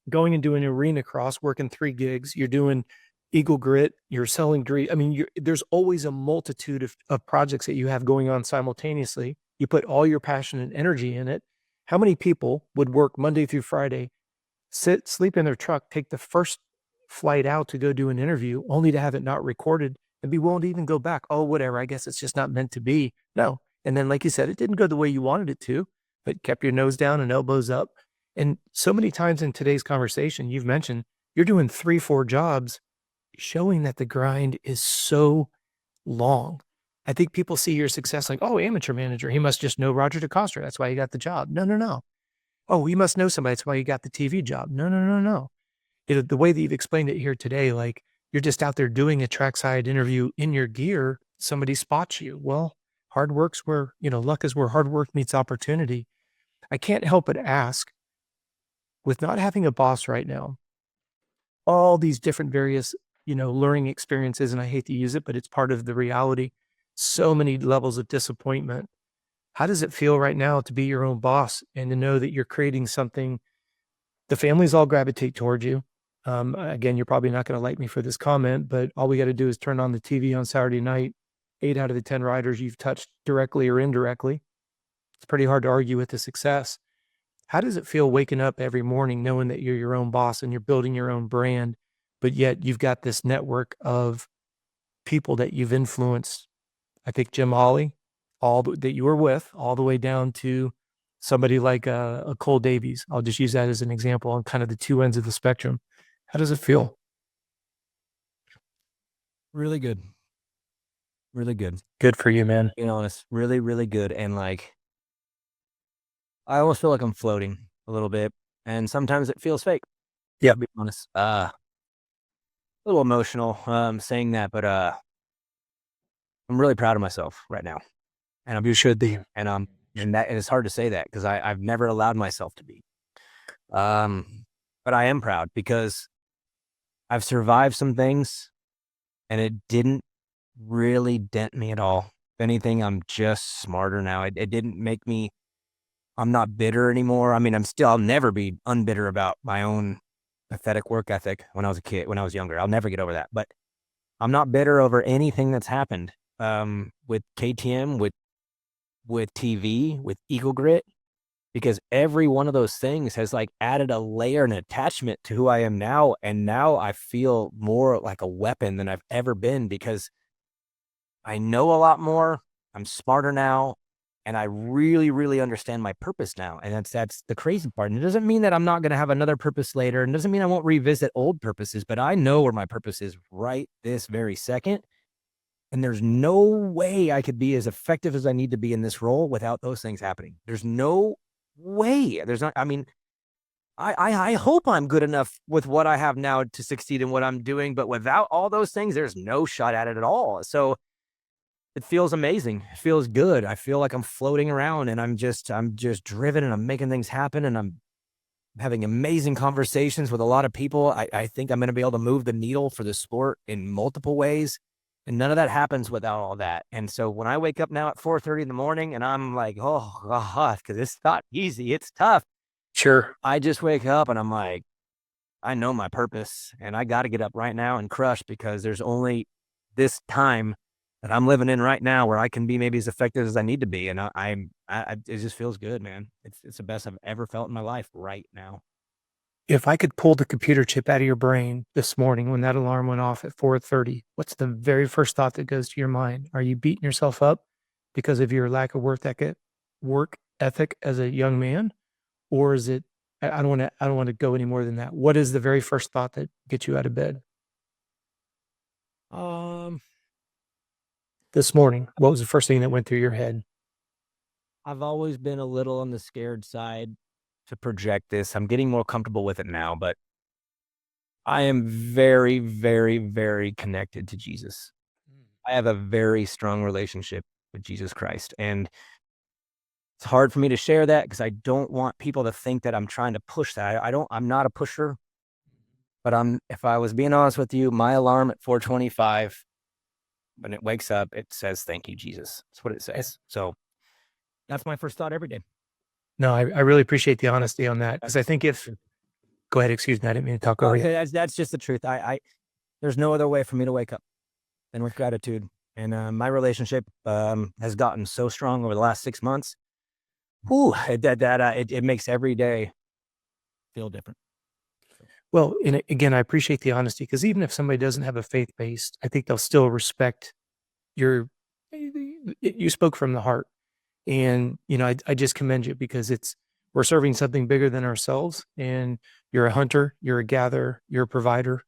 going and doing arena cross, working 3 gigs. You're doing Eagle Grit. You're selling Grit. I mean, there's always a multitude of projects that you have going on simultaneously. You put all your passion and energy in it. How many people would work Monday through Friday, sleep in their truck, take the first flight out to go do an interview, only to have it not recorded and be willing to even go back? Oh, whatever. I guess it's just not meant to be. No. And then, like you said, it didn't go the way you wanted it to, but kept your nose down and elbows up. And so many times in today's conversation, you've mentioned you're doing 3-4 jobs, showing that the grind is so long. I think people see your success like, oh, amateur manager, he must just know Roger DeCoster. That's why he got the job. No. Oh, he must know somebody. That's why you got the TV job. No. The way that you've explained it here today, like you're just out there doing a trackside interview in your gear, somebody spots you. Well, hard work's where, luck is where hard work meets opportunity. I can't help but ask, with not having a boss right now, all these different various, learning experiences, and I hate to use it, but it's part of the reality, so many levels of disappointment. How does it feel right now to be your own boss and to know that you're creating something? The families all gravitate towards you. Again, you're probably not going to like me for this comment, but all we got to do is turn on the TV on Saturday night. 8 out of the 10 riders you've touched directly or indirectly. It's pretty hard to argue with the success. How does it feel waking up every morning knowing that you're your own boss and you're building your own brand, but yet you've got this network of people that you've influenced? I think Jim Ollie, that you were with, all the way down to somebody like a Cole Davies. I'll just use that as an example on kind of the two ends of the spectrum. How does it feel? Really good. Really good. Good for you, man. Being honest, really, really good. And like, I almost feel like I'm floating a little bit, and sometimes it feels fake. Yeah, to be honest. A little emotional saying that, but I'm really proud of myself right now, and you should be. And it's hard to say that because I've never allowed myself to be. But I am proud because I've survived some things, and it didn't really dent me at all. If anything, I'm just smarter now. It didn't make me, I'm not bitter anymore. I mean, I'll never be unbitter about my own pathetic work ethic when I was younger. I'll never get over that. But I'm not bitter over anything that's happened with KTM, with TV, with Eagle Grit, because every one of those things has like added a layer and attachment to who I am now. And now I feel more like a weapon than I've ever been because I know a lot more. I'm smarter now. And I really, really understand my purpose now. And that's the crazy part. And it doesn't mean that I'm not going to have another purpose later. And it doesn't mean I won't revisit old purposes, but I know where my purpose is right this very second. And there's no way I could be as effective as I need to be in this role without those things happening. There's no way. There's not, I mean, I hope I'm good enough with what I have now to succeed in what I'm doing, but without all those things, there's no shot at it at all. So it feels amazing. It feels good. I feel like I'm floating around and I'm just driven and I'm making things happen and I'm having amazing conversations with a lot of people. I think I'm going to be able to move the needle for the sport in multiple ways. And none of that happens without all that. And so when I wake up now at 4:30 in the morning and I'm like, oh God, because it's not easy. It's tough. Sure. I just wake up and I'm like, I know my purpose and I got to get up right now and crush because there's only this time that I'm living in right now where I can be maybe as effective as I need to be. And it just feels good, man. It's the best I've ever felt in my life right now. If I could pull the computer chip out of your brain this morning when that alarm went off at 4:30, what's the very first thought that goes to your mind? Are you beating yourself up because of your lack of work ethic as a young man? Or is it, I don't want to go any more than that. What is the very first thought that gets you out of bed this morning? What was the first thing that went through your head? I've always been a little on the scared side to project this. I'm getting more comfortable with it now, but I am very, very, very connected to Jesus. I have a very strong relationship with Jesus Christ. And it's hard for me to share that because I don't want people to think that I'm trying to push that. I'm not a pusher, but if I was being honest with you, my alarm at 4:25, when it wakes up, it says, "Thank you, Jesus." That's what it says. So that's my first thought every day. No, I really appreciate the honesty on that because I think go ahead, excuse me, I didn't mean to talk over you. That's just the truth. There's no other way for me to wake up than with gratitude. And my relationship has gotten so strong over the last 6 months. Whew, it makes every day feel different. Well, and again, I appreciate the honesty because even if somebody doesn't have a faith-based, I think they'll still respect you spoke from the heart. And, I just commend you because we're serving something bigger than ourselves. And you're a hunter, you're a gatherer, you're a provider.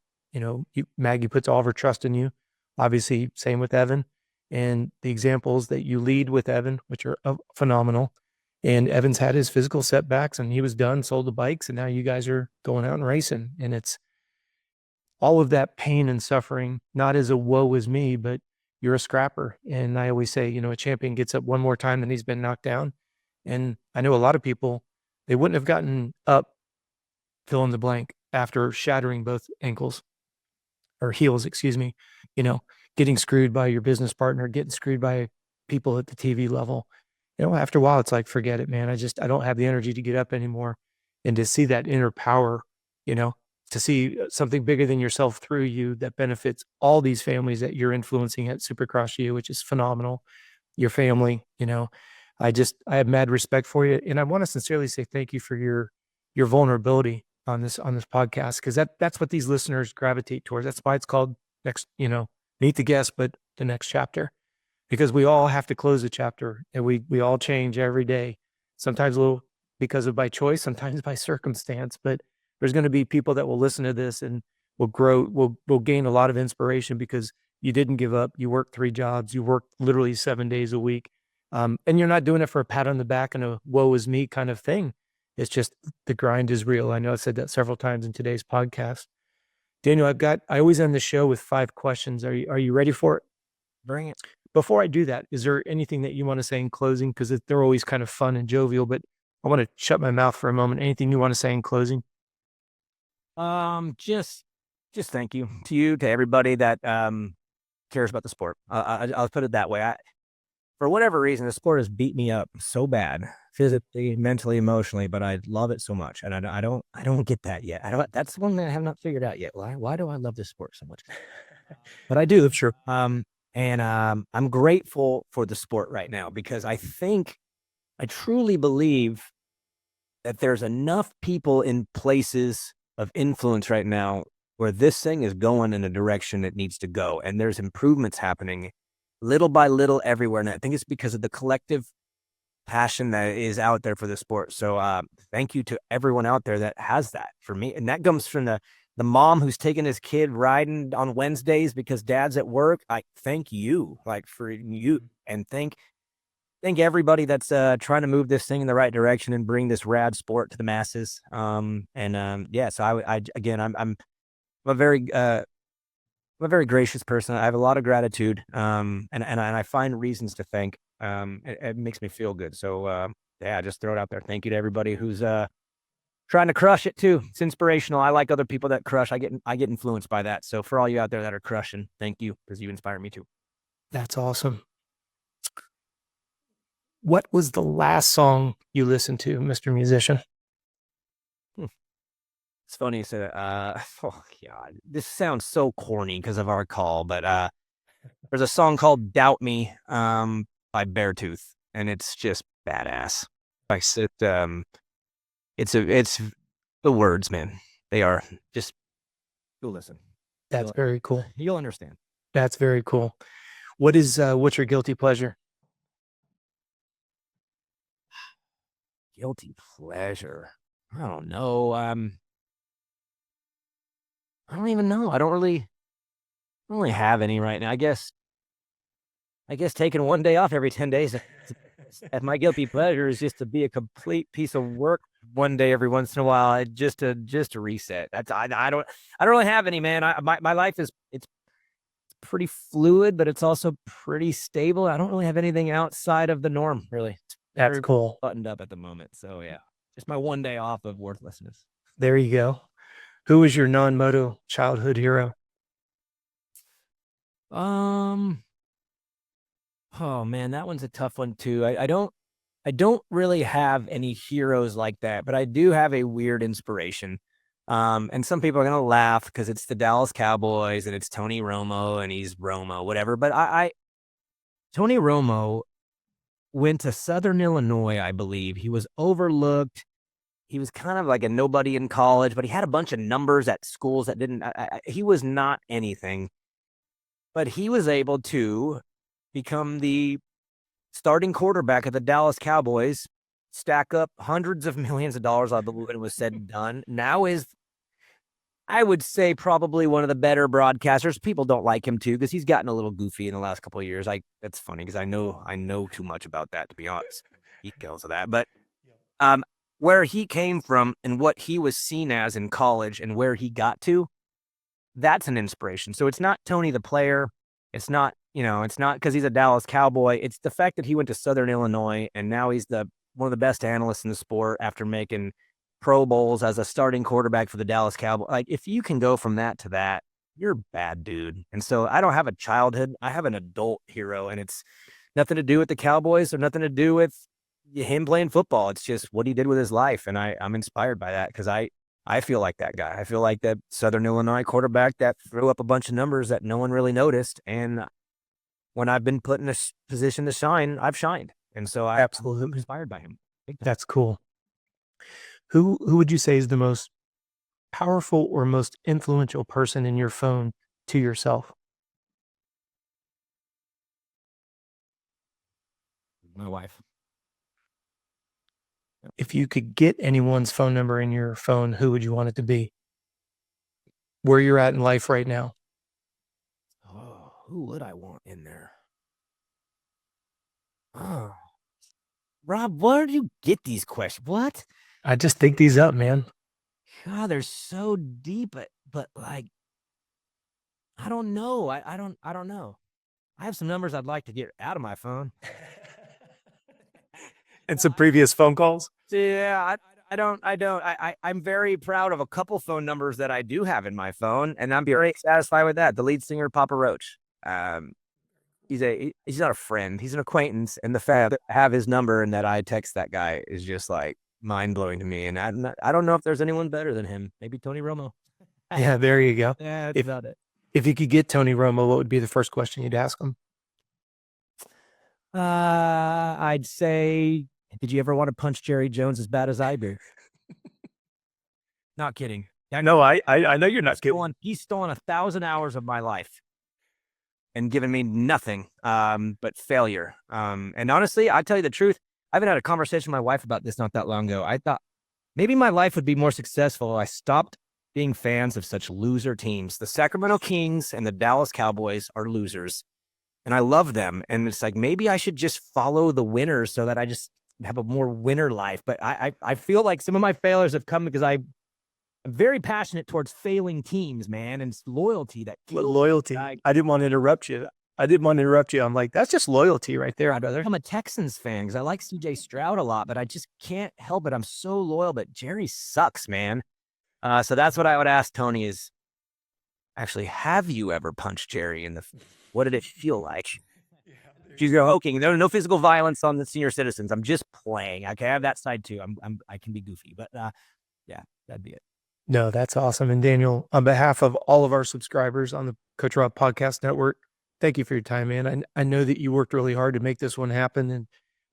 Maggie puts all of her trust in you. Obviously, same with Evan. And the examples that you lead with Evan, which are phenomenal. And Evan's had his physical setbacks and he was done, sold the bikes, and now you guys are going out and racing. And it's all of that pain and suffering, not as a woe is me, but you're a scrapper. And I always say, a champion gets up one more time than he's been knocked down. And I know a lot of people, they wouldn't have gotten up, fill in the blank, after shattering both ankles or heels, excuse me, getting screwed by your business partner, getting screwed by people at the TV level. After a while, it's like, forget it, man. I don't have the energy to get up anymore. And to see that inner power, to see something bigger than yourself through you that benefits all these families that you're influencing at Supercross U, which is phenomenal. Your family, I have mad respect for you. And I want to sincerely say thank you for your vulnerability on this podcast, because that's what these listeners gravitate towards. That's why it's called Meet the Guest, but the next chapter. Because we all have to close a chapter and we all change every day, sometimes a little because of by choice, sometimes by circumstance, but there's going to be people that will listen to this and will grow, will gain a lot of inspiration because you didn't give up. You worked 3 jobs. You worked literally 7 days a week. And you're not doing it for a pat on the back and a woe is me kind of thing. It's just the grind is real. I know I've said that several times in today's podcast. Daniel, I always end the show with 5 questions. Are you ready for it? Bring it. Before I do that, is there anything that you want to say in closing? Because they're always kind of fun and jovial, but I want to shut my mouth for a moment. Anything you want to say in closing? Just thank you to you, to everybody that cares about the sport. I'll put it that way. For whatever reason, the sport has beat me up so bad, physically, mentally, emotionally, but I love it so much, and I don't get that yet. That's the one that I have not figured out yet. Why do I love this sport so much? But I do, sure. And I'm grateful for the sport right now because I truly believe that there's enough people in places of influence right now where this thing is going in a direction it needs to go. And there's improvements happening little by little everywhere. And I think it's because of the collective passion that is out there for the sport. So thank you to everyone out there that has that for me. And that comes from the mom who's taking his kid riding on Wednesdays because dad's at work. I thank you, like, for you, and thank everybody that's trying to move this thing in the right direction and bring this rad sport to the masses. Yeah, so I'm a very gracious person. I have a lot of gratitude, and I find reasons to thank. It makes me feel good. So yeah, just throw it out there. Thank you to everybody who's trying to crush it too. It's inspirational. I like other people that crush. I get influenced by that. So for all you out there that are crushing, thank you, because you inspire me too. That's awesome. What was the last song you listened to, Mr. Musician? It's funny you say that. Oh God, this sounds so corny because of our call, but there's a song called "Doubt Me" by Beartooth, and it's just badass. I said, it's the words, man. They are just. Go listen. That's very cool. You'll understand. That's very cool. What's your guilty pleasure? Guilty pleasure. I don't know. I don't even know. I don't really have any right now. I guess taking one day off every 10 days. And my guilty pleasure is just to be a complete piece of work one day every once in a while, just to reset. That's I don't really have any, man. My life it's pretty fluid, but it's also pretty stable. I don't really have anything outside of the norm, really. That's cool. Buttoned up at the moment. So yeah, just my one day off of worthlessness. There you go. Who was your non-moto childhood hero? Oh man, that one's a tough one too. I don't really have any heroes like that, but I do have a weird inspiration. And some people are gonna laugh because it's the Dallas Cowboys and it's Tony Romo and he's Romo, whatever. But Tony Romo went to Southern Illinois, I believe. He was overlooked. He was kind of like a nobody in college, but he had a bunch of numbers at schools that didn't. He was not anything, but he was able to become the starting quarterback of the Dallas Cowboys, stack up hundreds of millions of dollars, I believe, when it was said and done. Now is, I would say, probably one of the better broadcasters. People don't like him too because he's gotten a little goofy in the last couple of years. That's funny because I know too much about that, to be honest. He kills that, but where he came from and what he was seen as in college and where he got to, that's an inspiration. So it's not Tony the player. It's not, it's not because he's a Dallas Cowboy. It's the fact that he went to Southern Illinois and now he's one of the best analysts in the sport after making Pro Bowls as a starting quarterback for the Dallas Cowboys. Like, if you can go from that to that, you're a bad dude. And so I don't have a childhood. I have an adult hero, and it's nothing to do with the Cowboys or nothing to do with him playing football. It's just what he did with his life. And I'm inspired by that because I feel like that guy. I feel like that Southern Illinois quarterback that threw up a bunch of numbers that no one really noticed. And when I've been put in a position to shine, I've shined. And so I'm absolutely inspired by him. That's cool. Who would you say is the most powerful or most influential person in your phone to yourself? My wife. If you could get anyone's phone number in your phone, who would you want it to be? Where you're at in life right now? Oh, who would I want in there? Oh, Rob, where do you get these questions? What? I just think these up, man. God, they're so deep, but like, I don't know. I don't know. I have some numbers I'd like to get out of my phone. And some previous phone calls? Yeah, I'm very proud of a couple phone numbers that I do have in my phone, and I'm very satisfied with that. The lead singer, Papa Roach. He's not a friend. He's an acquaintance, and the fact that I have his number and that I text that guy is just like mind blowing to me. And I don't know if there's anyone better than him. Maybe Tony Romo. Yeah, there you go. Yeah, that's about it. If you could get Tony Romo, what would be the first question you'd ask him? I'd say, did you ever want to punch Jerry Jones as bad as I do? Not kidding. No, I know you're not kidding. He's stolen 1,000 hours of my life and given me nothing but failure. And honestly, I tell you the truth, I even had a conversation with my wife about this not that long ago. I thought maybe my life would be more successful if I stopped being fans of such loser teams. The Sacramento Kings and the Dallas Cowboys are losers, and I love them. And it's like, maybe I should just follow the winners so that I just have a more winner life. But I feel like some of my failures have come because I'm very passionate towards failing teams, man, and it's loyalty that But loyalty. I I didn't want to interrupt you. I'm like, that's just loyalty right there, brother. I'm a Texans fan because I like CJ Stroud a lot, but I just can't help it. I'm so loyal, but Jerry sucks, man. So that's what I would ask Tony is, actually, have you ever punched Jerry in the, what did it feel like? She's joking. No physical violence on the senior citizens. I'm just playing. Okay, I have that side too. I can be goofy, but yeah, that'd be it. No, that's awesome. And Daniel, on behalf of all of our subscribers on the Coach Robb Podcast Network, thank you for your time, man. I know that you worked really hard to make this one happen.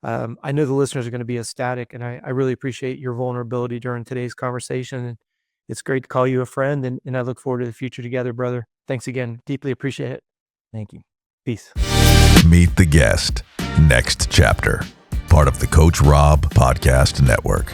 And I know the listeners are going to be ecstatic. And I really appreciate your vulnerability during today's conversation. And it's great to call you a friend. And I look forward to the future together, brother. Thanks again. Deeply appreciate it. Thank you. Peace. Meet the Guest. Next chapter. Part of the Coach Robb Podcast Network.